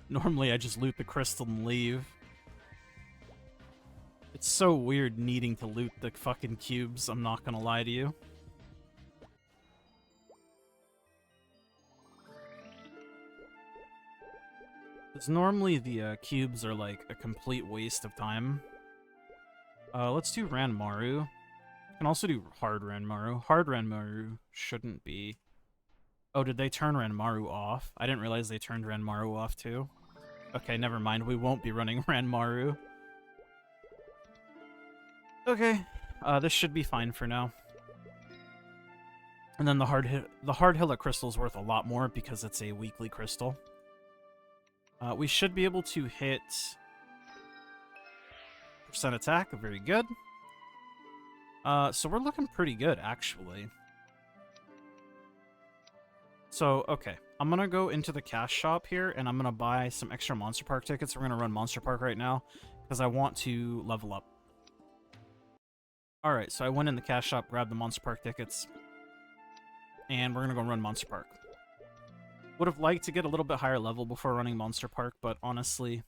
Normally I just loot the crystal and leave. It's so weird needing to loot the fucking cubes, I'm not gonna lie to you. Because normally the cubes are like a complete waste of time. Let's do Ranmaru. You can also do Hard Ranmaru. Hard Ranmaru shouldn't be... Oh, did they turn Ranmaru off? I didn't realize they turned Ranmaru off too. Okay, never mind. We won't be running Ranmaru. Okay, this should be fine for now. And then the Hard Hilla crystal is worth a lot more because it's a weekly crystal. We should be able to hit percent attack. Very good. So we're looking pretty good, actually. So, okay, I'm gonna go into the cash shop here, and I'm gonna buy some extra Monster Park tickets. We're gonna run Monster Park right now, because I want to level up. Alright, so I went in the cash shop, grabbed the Monster Park tickets, and we're gonna go run Monster Park. Would have liked to get a little bit higher level before running Monster Park, but honestly,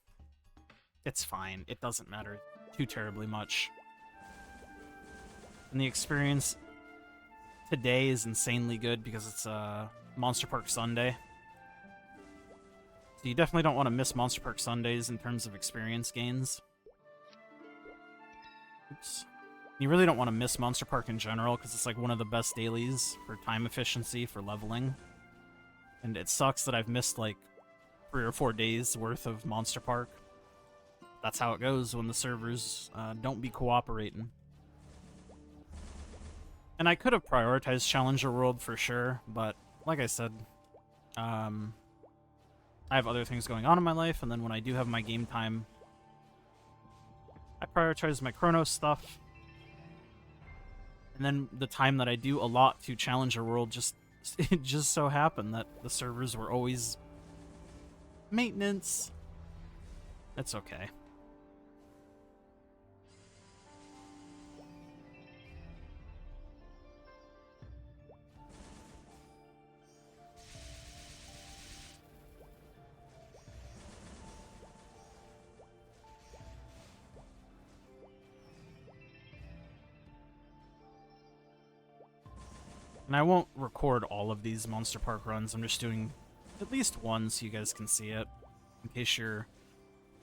it's fine. It doesn't matter too terribly much. And the experience today is insanely good because it's Monster Park Sunday. So you definitely don't want to miss Monster Park Sundays in terms of experience gains. Oops. You really don't want to miss Monster Park in general because it's like one of the best dailies for time efficiency for leveling. And it sucks that I've missed like 3 or 4 days worth of Monster Park. That's how it goes when the servers don't be cooperating. And I could have prioritized Challenger World for sure, but like I said, I have other things going on in my life, and then when I do have my game time, I prioritize my Chronos stuff. And then the time that I do allot to Challenger World it just so happened that the servers were always maintenance. That's okay. And I won't record all of these Monster Park runs. I'm just doing at least one so you guys can see it. In case you're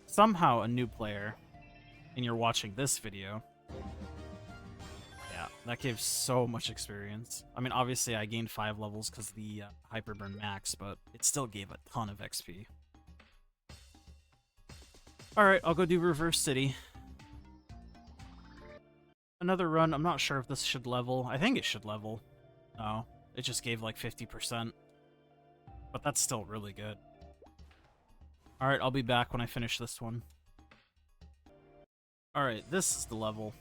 somehow a new player and you're watching this video. Yeah, that gave so much experience. I mean, obviously I gained 5 levels because of the Hyperburn Max, but it still gave a ton of XP. Alright, I'll go do Reverse City. Another run. I'm not sure if this should level. I think it should level. No, it just gave like 50%. But that's still really good. Alright, I'll be back when I finish this one. Alright, this is the level.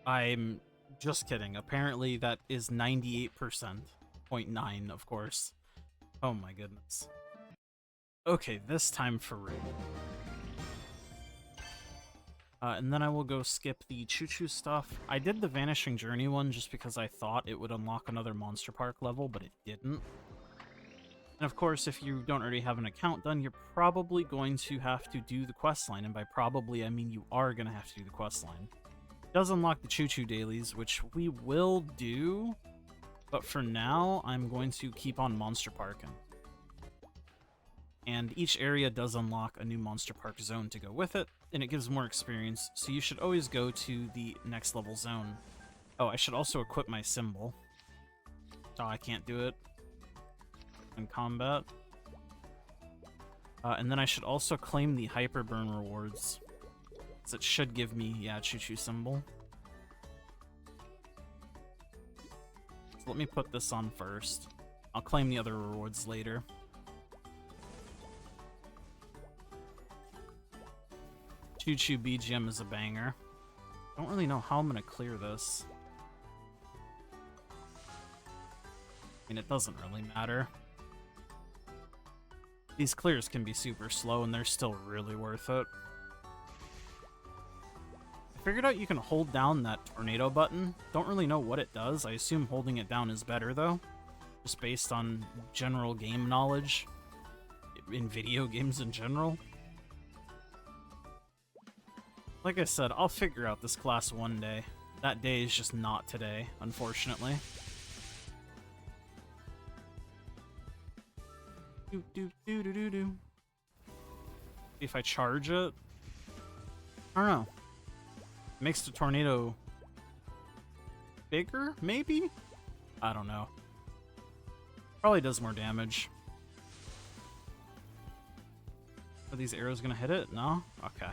I'm just kidding. Apparently that is 98%. 0.9, of course. Oh my goodness. Okay, this time for real. And then I will go skip the choo-choo stuff. I did the Vanishing Journey one just because I thought it would unlock another Monster Park level, but it didn't. And of course, if you don't already have an account done, you're probably going to have to do the questline. And by probably, I mean you are going to have to do the questline. It does unlock the choo-choo dailies, which we will do. But for now, I'm going to keep on Monster Parking. And each area does unlock a new Monster Park zone to go with it, and it gives more experience, so you should always go to the next level zone. Oh, I should also equip my symbol. Oh, I can't do it in combat. And then I should also claim the Hyperburn rewards, so it should give me, yeah, choo-choo symbol. So let me put this on first. I'll claim the other rewards later. Choo-choo BGM is a banger. I don't really know how I'm gonna clear this. I mean, it doesn't really matter. These clears can be super slow, and they're still really worth it. I figured out you can hold down that tornado button. Don't really know what it does. I assume holding it down is better, though. Just based on general game knowledge. In video games in general. Like I said, I'll figure out this class one day. That day is just not today, unfortunately. If I charge it? I don't know. Makes the tornado bigger, maybe? I don't know. Probably does more damage. Are these arrows gonna hit it? No? Okay.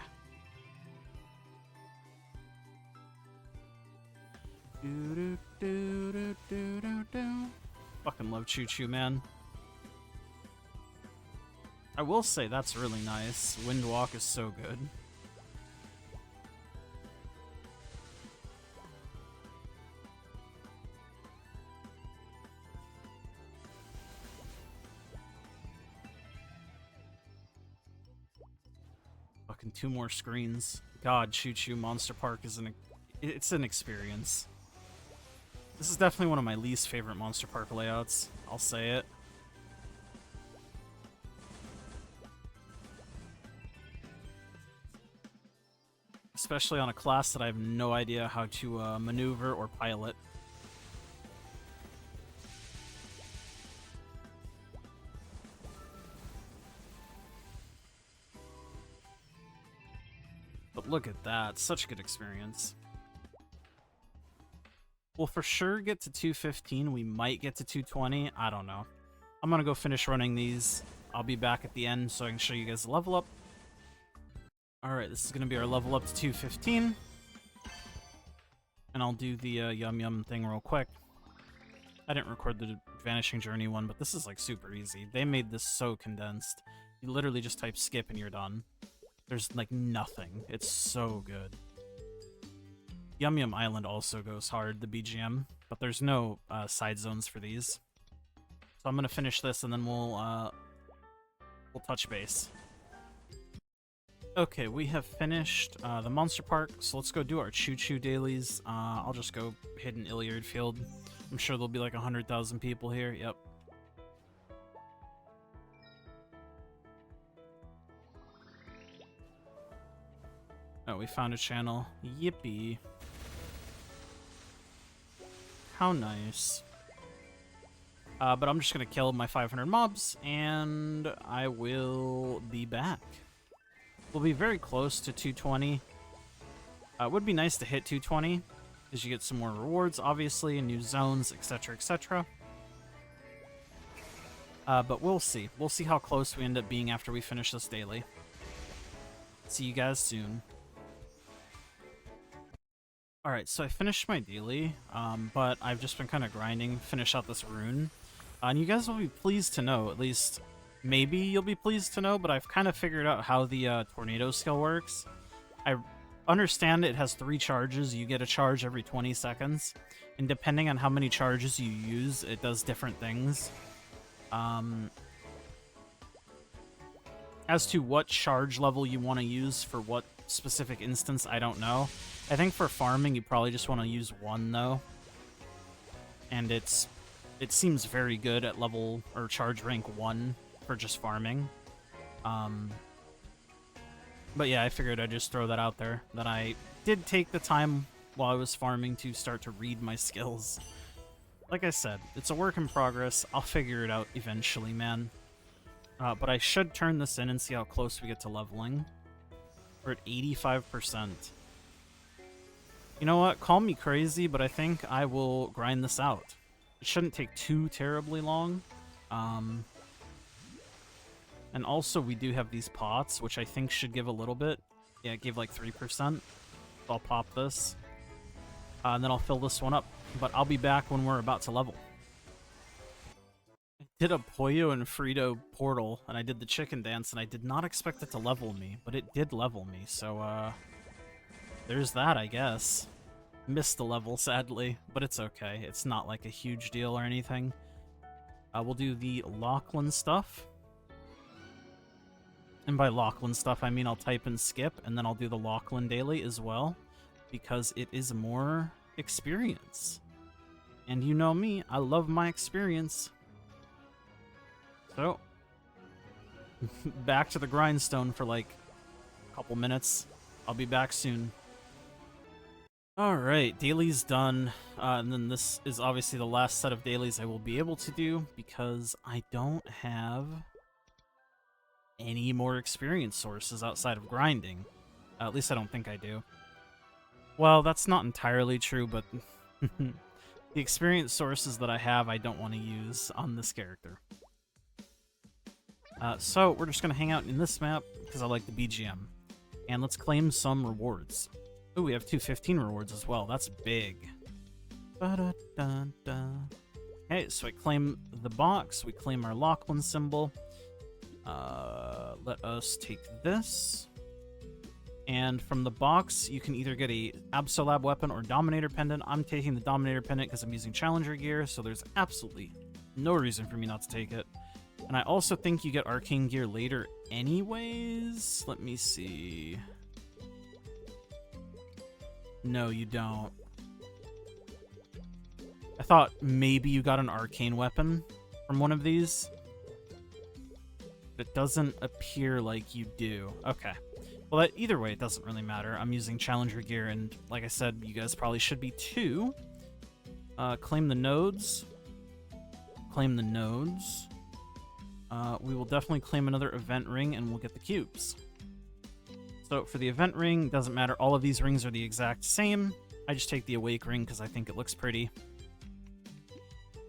Fucking love choo-choo, man. I will say that's really nice. Windwalk is so good. fucking 2 more screens. God, Choo Choo Monster Park is it's an experience. This is definitely one of my least favorite Monster Park layouts. I'll say it. Especially on a class that I have no idea how to maneuver or pilot. But look at that, such a good experience. We'll for sure get to 215, we might get to 220, I don't know. I'm gonna go finish running these. I'll be back at the end so I can show you guys the level up. Alright, this is gonna be our level up to 215. And I'll do the Yum Yum thing real quick. I didn't record the Vanishing Journey one, but this is like super easy. They made this so condensed. You literally just type skip and you're done. There's like nothing. It's so good. Yum Yum Island also goes hard, the BGM, but there's no side zones for these. So I'm gonna finish this and then we'll touch base. Okay, we have finished the Monster Park, so let's go do our Choo Choo dailies. I'll just go hidden Iliard Field. I'm sure there'll be like 100,000 people here. Yep. Oh, we found a channel. Yippee. How nice. But I'm just gonna kill my 500 mobs, and I will be back. We'll be very close to 220. It would be nice to hit 220, because you get some more rewards, obviously, and new zones, etc., etc. But we'll see. We'll see how close we end up being after we finish this daily. See you guys soon. Alright, so I finished my daily, but I've just been kind of grinding, finish out this rune. And you guys will be pleased to know, at least maybe you'll be pleased to know, but I've kind of figured out how the tornado skill works. I understand it has 3 charges. You get a charge every 20 seconds, and depending on how many charges you use, it does different things. As to what charge level you want to use for what specific instance, I don't know. I think for farming, you probably just want to use 1, though. And it seems very good at level, or charge rank 1 for just farming. But yeah, I figured I'd just throw that out there, that I did take the time while I was farming to start to read my skills. Like I said, it's a work in progress. I'll figure it out eventually, man. But I should turn this in and see how close we get to leveling. We're at 85%. You know what? Call me crazy, but I think I will grind this out. It shouldn't take too terribly long. And also, we do have these pots, which I think should give a little bit. Yeah, it gave like 3%. So I'll pop this. And then I'll fill this one up. But I'll be back when we're about to level. I did a Pollo and Frito portal, and I did the chicken dance, and I did not expect it to level me, but it did level me, so, there's that, I guess. Missed the level, sadly, but it's okay. It's not like a huge deal or anything. We'll do the Lachlan stuff. And by Lachlan stuff, I mean I'll type in skip, and then I'll do the Lachlan daily as well, because it is more experience. And you know me, I love my experience. So, back to the grindstone for like a couple minutes. I'll be back soon. Alright, daily's done. And then this is obviously the last set of dailies I will be able to do because I don't have any more experience sources outside of grinding. At least I don't think I do. Well, that's not entirely true, but the experience sources that I have I don't want to use on this character. So we're just going to hang out in this map because I like the BGM. And let's claim some rewards. Oh, we have 215 rewards as well. That's big. Ba-da-da-da. Okay, so I claim the box. We claim our Lachlan symbol. Let us take this. And from the box, you can either get a Absolab weapon or Dominator pendant. I'm taking the Dominator pendant because I'm using Challenger gear, so there's absolutely no reason for me not to take it. And I also think you get arcane gear later anyways. Let me see. No, you don't. I thought maybe you got an arcane weapon from one of these. But it doesn't appear like you do. Okay. Well, either way, it doesn't really matter. I'm using challenger gear, and like I said, you guys probably should be too. Claim the nodes. Claim the nodes. We will definitely claim another event ring, and we'll get the cubes. So for the event ring, doesn't matter. All of these rings are the exact same. I just take the awake ring because I think it looks pretty.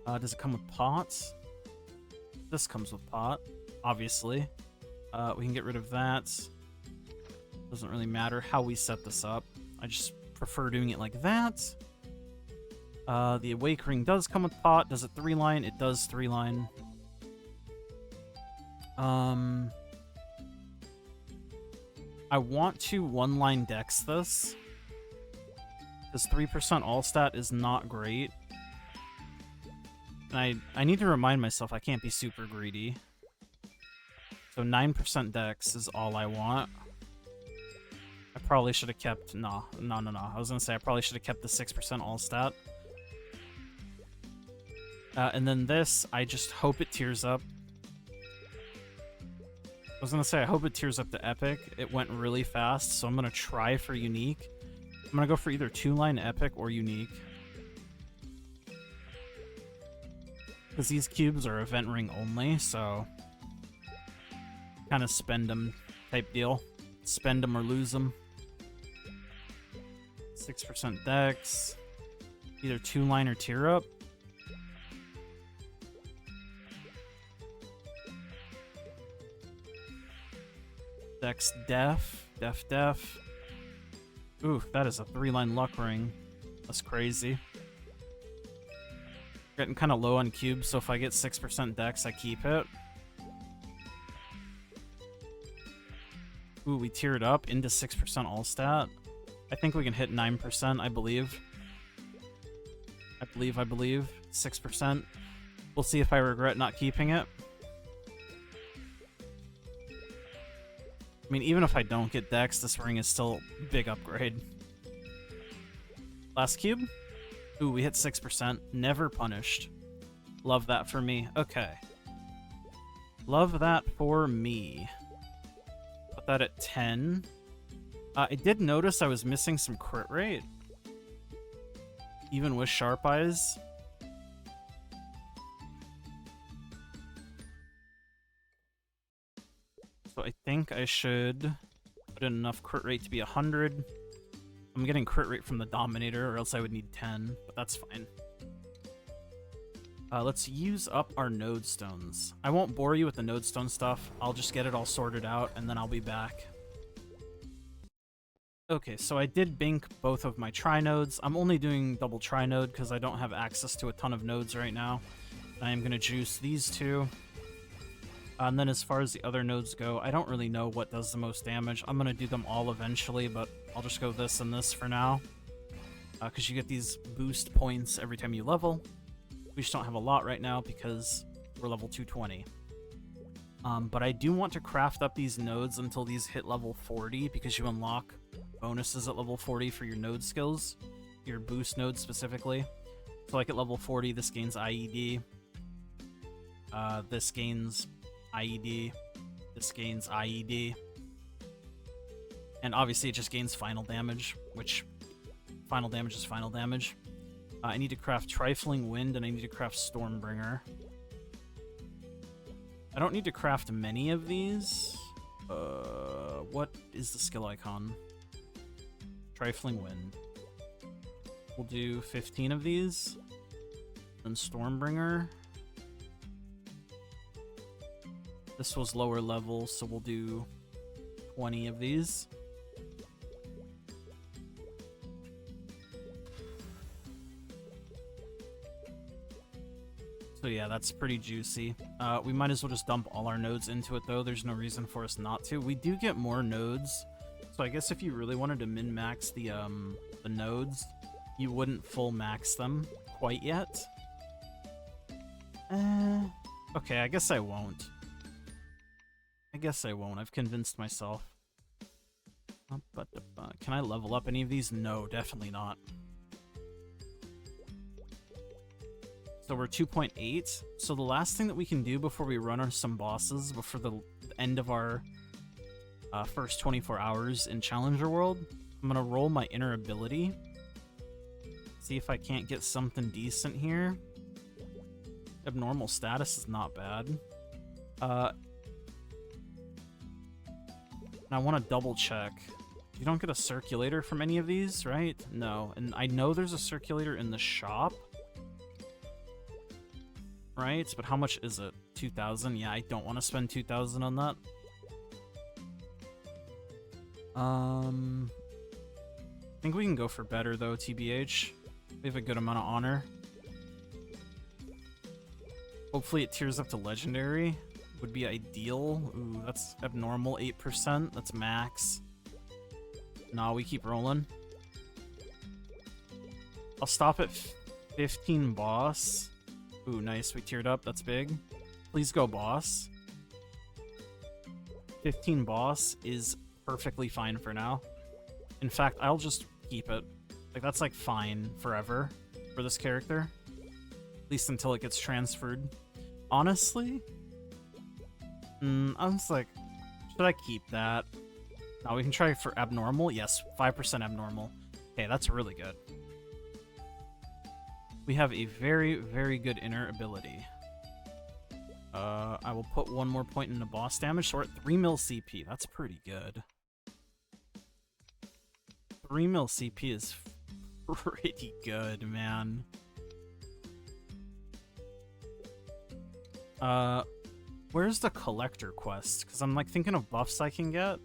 Does it come with pots? This comes with pot, obviously. We can get rid of that. Doesn't really matter how we set this up. I just prefer doing it like that. The awake ring does come with pot. Does it 3-line? It does 3-line. I want to 1-line dex this, because 3% all stat is not great. And I need to remind myself I can't be super greedy. So 9% dex is all I want. I probably should have kept... No. I was going to say I probably should have kept the 6% all stat. And then this, I just hope it tears up. I was going to say I hope it tears up to epic. It went really fast, so I'm going to try for unique. I'm going to go for either 2-line epic or unique. Because these cubes are event ring only, so... kind of spend them type deal. Spend them or lose them. 6% dex. Either 2-line or tear up. Dex def. Def. Ooh, that is a 3-line luck ring. That's crazy. Getting kind of low on cubes, so if I get 6% dex, I keep it. Ooh, we tiered up into 6% all stat. I think we can hit 9%, I believe. I believe. 6%. We'll see if I regret not keeping it. I mean, even if I don't get dex, this ring is still a big upgrade. Last cube? Ooh, we hit 6%. Never punished. Love that for me. Okay. Love that for me. Put that at 10. I did notice I was missing some crit rate. Even with sharp eyes. So I think I should put in enough crit rate to be 100. I'm getting crit rate from the Dominator, or else I would need 10, but that's fine. Let's use up our node stones. I won't bore you with the node stone stuff. I'll just get it all sorted out, and then I'll be back. Okay, so I did bink both of my tri-nodes. I'm only doing double tri-node because I don't have access to a ton of nodes right now. I am going to juice these two. And then as far as the other nodes go, I don't really know what does the most damage. I'm going to do them all eventually, but I'll just go this and this for now. Because you get these boost points every time you level. We just don't have a lot right now because we're level 220. But I do want to craft up these nodes until these hit level 40 because you unlock bonuses at level 40 for your node skills. Your boost nodes specifically. So like at level 40, this gains IED. This gains IED. This gains IED. And obviously it just gains final damage, which final damage is final damage. I need to craft Trifling Wind, and I need to craft Stormbringer. I don't need to craft many of these. What is the skill icon? Trifling Wind. We'll do 15 of these. Then Stormbringer. This was lower level, so we'll do 20 of these. So yeah, that's pretty juicy. We might as well just dump all our nodes into it, though. There's no reason for us not to. We do get more nodes, so I guess if you really wanted to min-max the nodes, you wouldn't full max them quite yet. Okay, I guess I won't. I guess I won't. I've convinced myself. Can I level up any of these? No, definitely not. So we're 2.8. So the last thing that we can do before we run on some bosses, before the end of our first 24 hours in Challenger World, I'm gonna roll my inner ability. See if I can't get something decent here. Abnormal status is not bad. And I want to double check. You don't get a circulator from any of these, right? No. And I know there's a circulator in the shop. Right? But how much is it? 2,000? Yeah, I don't want to spend 2,000 on that. I think we can go for better, though, TBH. We have a good amount of honor. Hopefully it tiers up to legendary. Would be ideal. Ooh, that's abnormal. 8%. That's max. Nah, we keep rolling. I'll stop at 15 boss. Ooh, nice. We tiered up. That's big. Please go boss. 15 boss is perfectly fine for now. In fact, I'll just keep it. Like, that's like fine forever for this character. At least until it gets transferred. Honestly, I'm just like, should I keep that? No, we can try for abnormal. Yes, 5% abnormal. Okay, that's really good. We have a very, very good inner ability. I will put one more point into boss damage, so we're at 3 mil CP. That's pretty good. 3 mil CP is pretty good, man. Where's the collector quest? Because I'm like thinking of buffs I can get.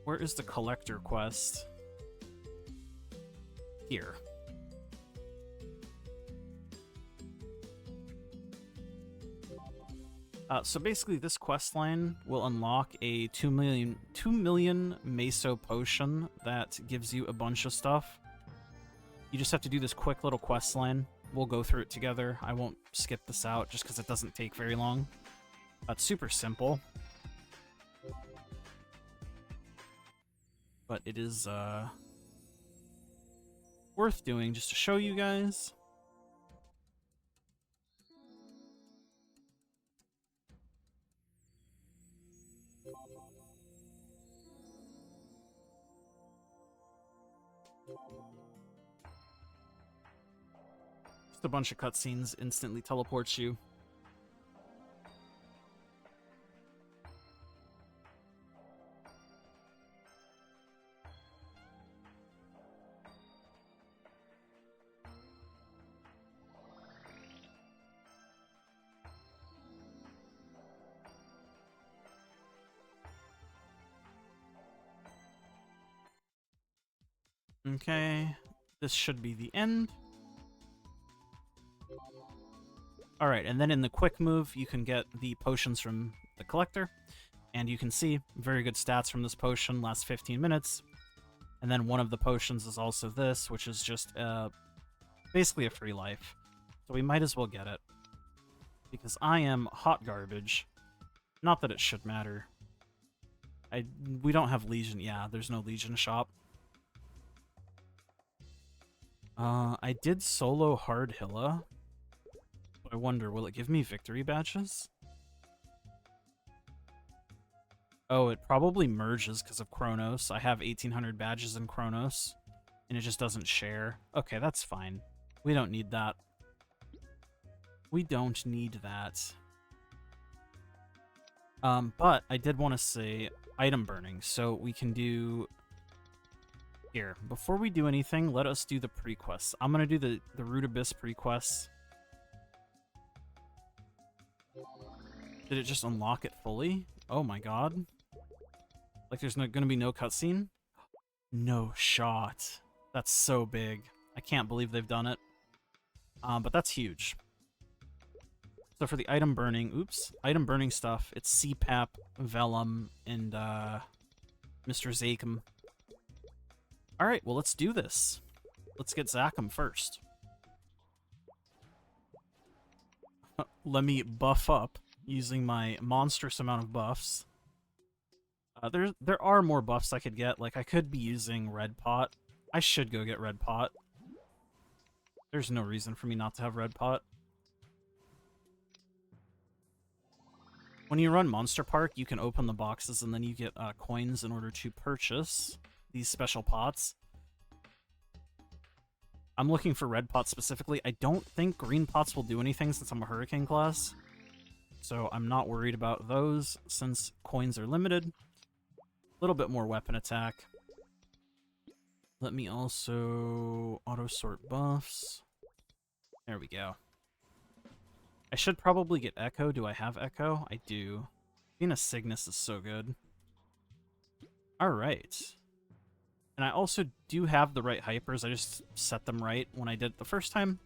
Where is the collector quest? Here. So basically this quest line will unlock a 2 million meso potion that gives you a bunch of stuff. You just have to do this quick little quest line. We'll go through it together. I won't skip this out just because it doesn't take very long. It's super simple. But it is worth doing just to show you guys. Just a bunch of cutscenes instantly teleports you. Okay, this should be the end. Alright, and then in the quick move, you can get the potions from the collector. And you can see very good stats from this potion, last 15 minutes. And then one of the potions is also this, which is just basically a free life. So we might as well get it. Because I am hot garbage. Not that it should matter. We don't have Legion. Yeah, there's no Legion shop. I did solo Hard Hilla. I wonder, will it give me victory badges? Oh, it probably merges because of Chronos. I have 1,800 badges in Chronos, and it just doesn't share. Okay, that's fine. We don't need that. We don't need that. But I did want to say item burning, so we can do... Here, before we do anything, let us do the pre-quests. I'm going to do the Root Abyss pre-quests. Did it just unlock it fully? Oh my god. Like there's going to be no cutscene? No shot. That's so big. I can't believe they've done it. But that's huge. So for the item burning, item burning stuff, it's cpap, vellum, and Mr. Zakem. Alright, well let's do this. Let's get Zakem first. let me buff up using my monstrous amount of buffs. There are more buffs I could get. Like, I could be using red pot. I should go get red pot. There's no reason for me not to have red pot. When you run Monster Park, you can open the boxes and then you get coins in order to purchase these special pots. I'm looking for red pots specifically. I don't think green pots will do anything since I'm a Hurricane class. So I'm not worried about those since coins are limited. A little bit more weapon attack. Let me also auto-sort buffs. There we go. I should probably get Echo. Do I have Echo? I do. Being a Cygnus is so good. Alright. And I also do have the right hypers. I just set them right when I did it the first time.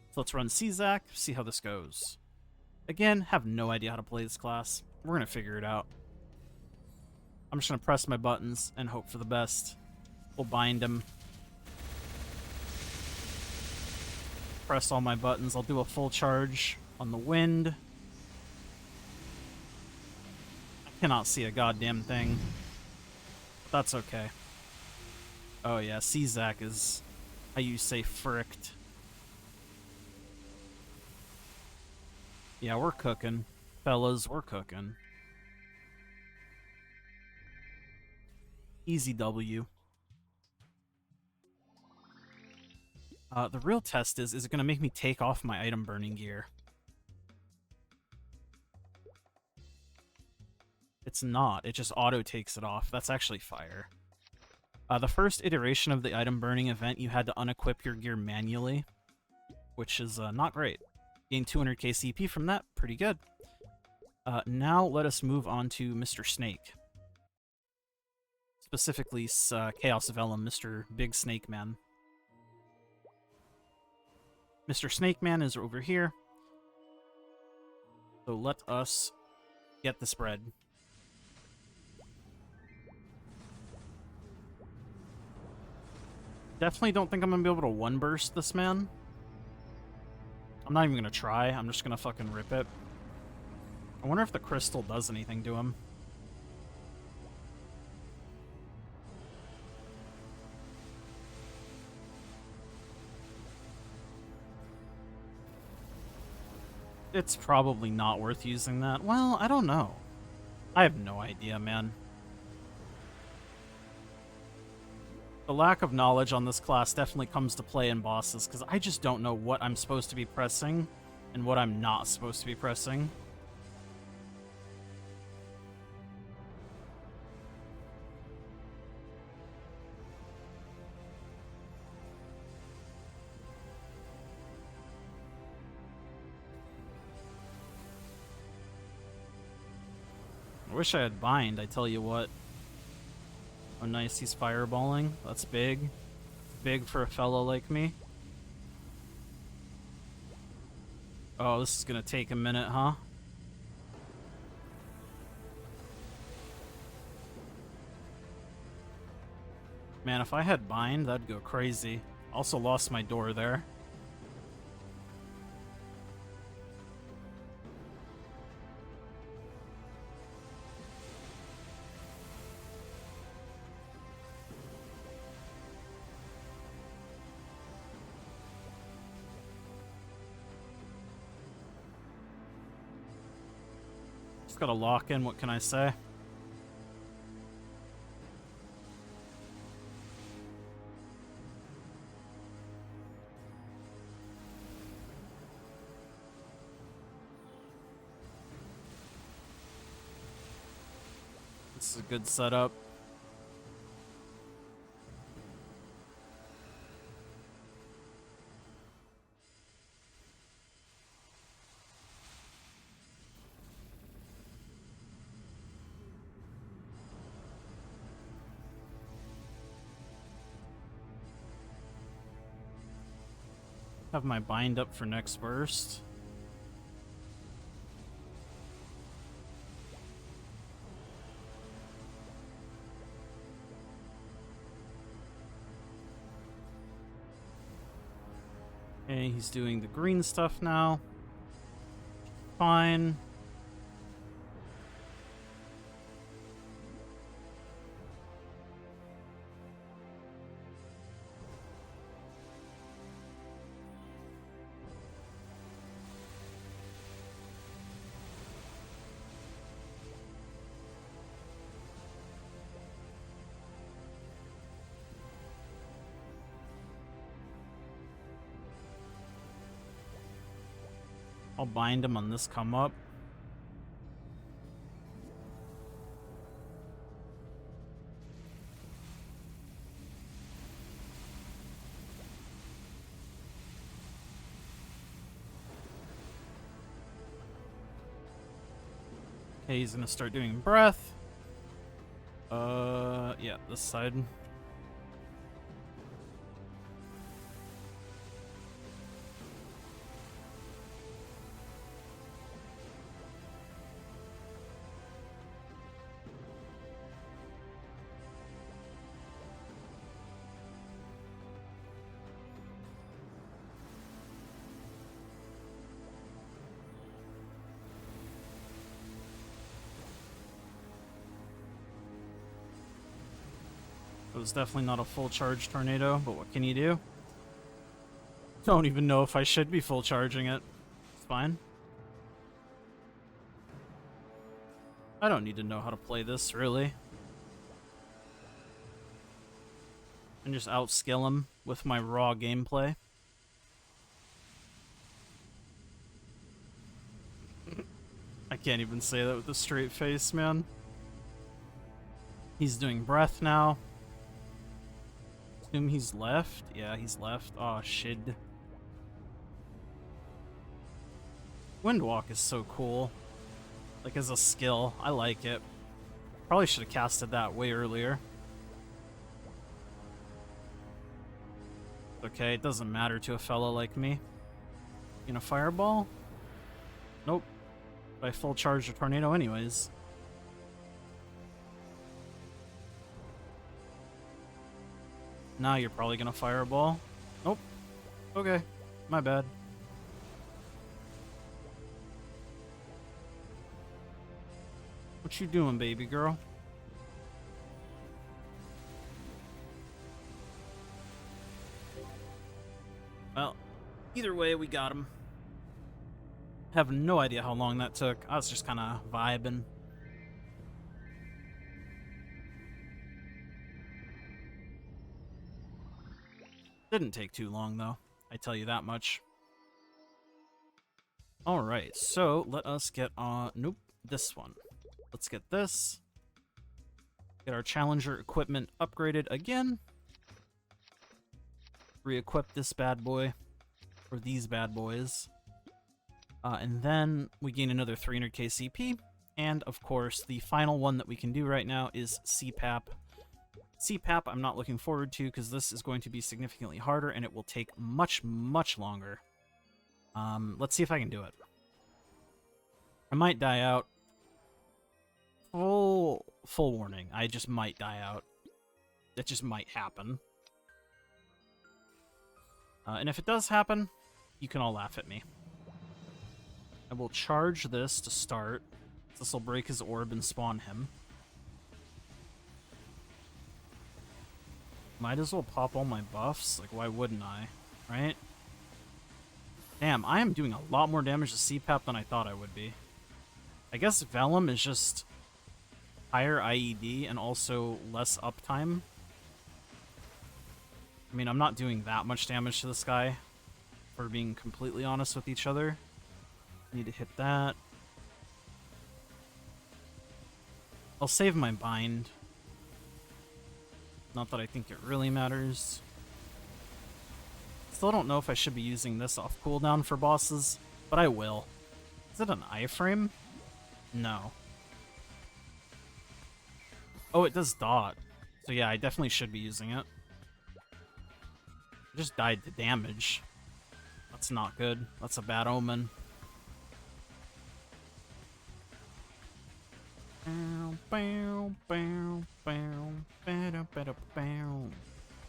So let's run czak, see how this goes. Again, have no idea how to play this class. We're going to figure it out. I'm just going to press my buttons and hope for the best. We'll bind him. Press all my buttons. I'll do a full charge on the wind. I cannot see a goddamn thing. But that's okay. Oh yeah, czak is how you say fricked. Yeah, we're cooking. Fellas, we're cooking. Easy W. The real test is it going to make me take off my item burning gear? It's not. It just auto takes it off. That's actually fire. The first iteration of the item burning event, you had to unequip your gear manually, which is not great. Gain 200k CP from that. Pretty good. Now let us move on to Mr. Snake. Specifically, Chaos Vellum, Mr. Big Snake Man. Mr. Snake Man is over here. So let us get this bread. Definitely don't think I'm gonna be able to one-burst this man. I'm not even gonna try. I'm just gonna fucking rip it. I wonder if the crystal does anything to him. It's probably not worth using that. Well, I don't know. I have no idea, man. The lack of knowledge on this class definitely comes to play in bosses, because I just don't know what I'm supposed to be pressing and what I'm not supposed to be pressing. I wish I had bind, I tell you what. Oh nice, he's fireballing. That's big. Big for a fellow like me. Oh, this is gonna take a minute, huh? Man, if I had bind, that'd go crazy. Also lost my door there. Just gotta lock in, what can I say? This is a good setup. Have my bind up for next burst. Okay, he's doing the green stuff now. fine. I'll bind him on this come up. Okay, he's gonna start doing breath. Yeah, this side. It was definitely not a full charge tornado, but what can you do? Don't even know if I should be full charging it. It's fine. I don't need to know how to play this, really. And just outskill him with my raw gameplay. I can't even say that with a straight face, man. He's doing breath now. Assume he's left? Yeah, he's left. Oh, shit. Windwalk is so cool. Like, as a skill. I like it. Probably should have casted that way earlier. Okay, it doesn't matter to a fella like me. You know, fireball? Nope. But I full charge a tornado anyways. Now you're probably gonna fireball. Nope. Okay. My bad. What you doing, baby girl? Well, either way, we got him. Have no idea how long that took. I was just kind of vibing. Didn't take too long, though. I tell you that much. Alright, so let us get on... Nope, this one. Let's get this. Get our Challenger equipment upgraded again. Re-equip this bad boy. Or these bad boys. And then we gain another 300k CP. And, of course, the final one that we can do right now is cpap. cpap I'm not looking forward to because this is going to be significantly harder and it will take much, much longer. Let's see if I can do it. I might die out. Full warning. I just might die out. That just might happen. And if it does happen, you can all laugh at me. I will charge this to start. This will break his orb and spawn him. Might as well pop all my buffs. Like, why wouldn't I? Right? Damn, I am doing a lot more damage to cpap than I thought I would be. I guess Vellum is just higher IED and also less uptime. I mean, I'm not doing that much damage to this guy, for being completely honest with each other. Need to hit that. I'll save my bind. Not that I think it really matters. Still don't know if I should be using this off cooldown for bosses, but I will. Is it an iframe? No. Oh, it does dot. So yeah, I definitely should be using it. I just died to damage. That's not good. That's a bad omen.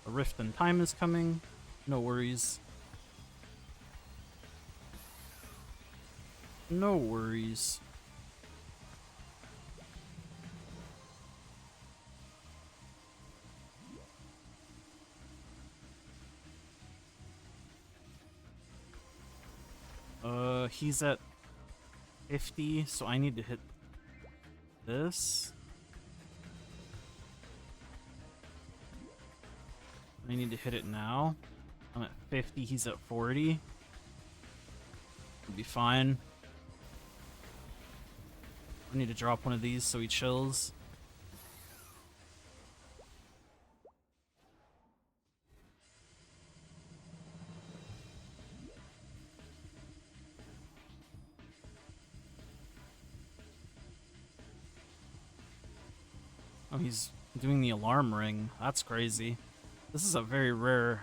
A rift in time is coming. No worries. No worries. He's at 50, so I need to hit this. I need to hit it now. I'm at 50, he's at 40. It'll be fine. I need to drop one of these so he chills. Oh, he's doing the alarm ring. That's crazy. This is a very rare...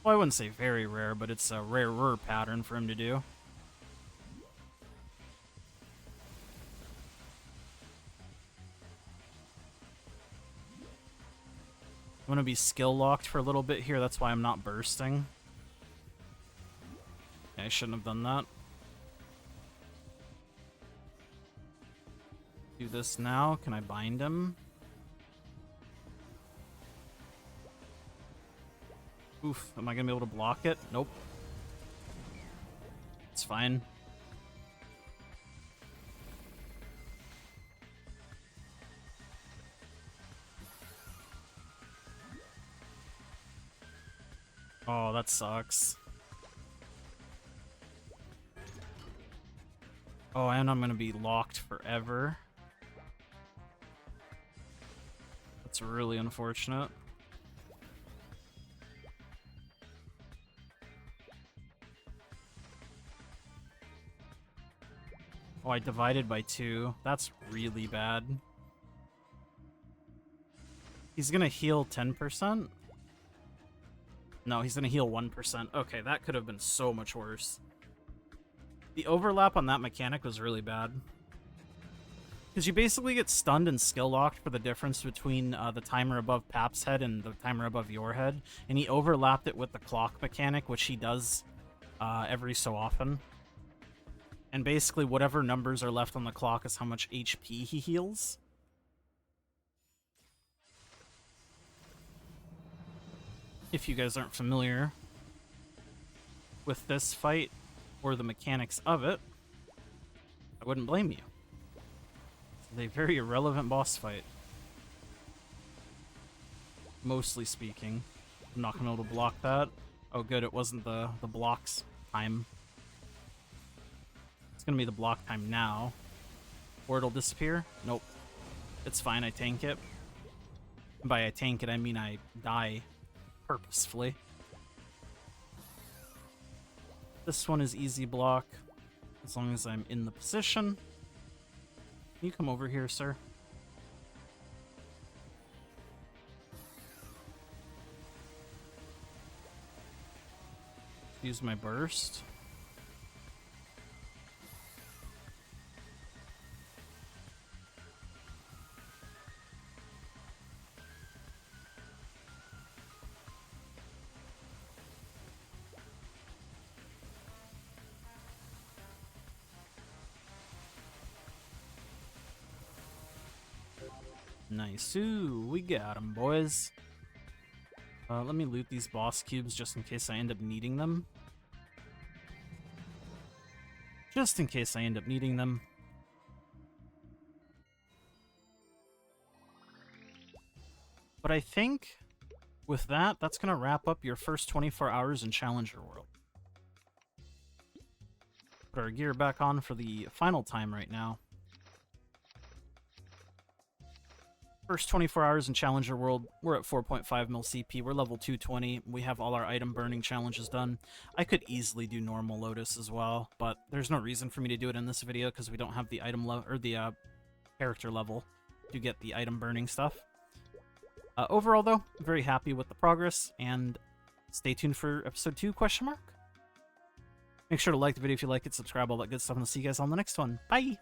Well, I wouldn't say very rare, but it's a rarer pattern for him to do. I'm gonna be skill locked for a little bit here, that's why I'm not bursting. Yeah, I shouldn't have done that. Do this now. Can I bind him? Oof, am I gonna be able to block it? Nope. It's fine. Oh, that sucks. Oh, and I'm gonna be locked forever. That's really unfortunate. Oh, I divided by 2. That's really bad. He's gonna heal 10%? No, he's gonna heal 1%. Okay, that could have been so much worse. The overlap on that mechanic was really bad. Because you basically get stunned and skill locked for the difference between the timer above Pap's head and the timer above your head. And he overlapped it with the clock mechanic, which he does every so often. And basically whatever numbers are left on the clock is how much HP he heals. If you guys aren't familiar with this fight or the mechanics of it, I wouldn't blame you. It's a very irrelevant boss fight. Mostly speaking. I'm not going to be able to block that. Oh good, it wasn't the blocks time. It's going to be the block time now. Or it'll disappear? Nope. It's fine, I tank it. And by I tank it, I mean I die purposefully. This one is easy block, as long as I'm in the position. Can you come over here, sir? Use my burst. Nice. Ooh, we got him, boys. Let me loot these boss cubes just in case I end up needing them. Just in case I end up needing them. But I think with that, that's going to wrap up your first 24 hours in Challenger World. Put our gear back on for the final time right now. First 24 hours in Challenger World, we're at 4.5 mil CP, we're level 220, we have all our item burning challenges done. I could easily do normal Lotus as well, but there's no reason for me to do it in this video because we don't have the item level, or the character level to get the item burning stuff. Overall though, I'm very happy with the progress, and stay tuned for episode 2, question mark. Make sure to like the video if you like it, subscribe, all that good stuff, and I'll see you guys on the next one. Bye!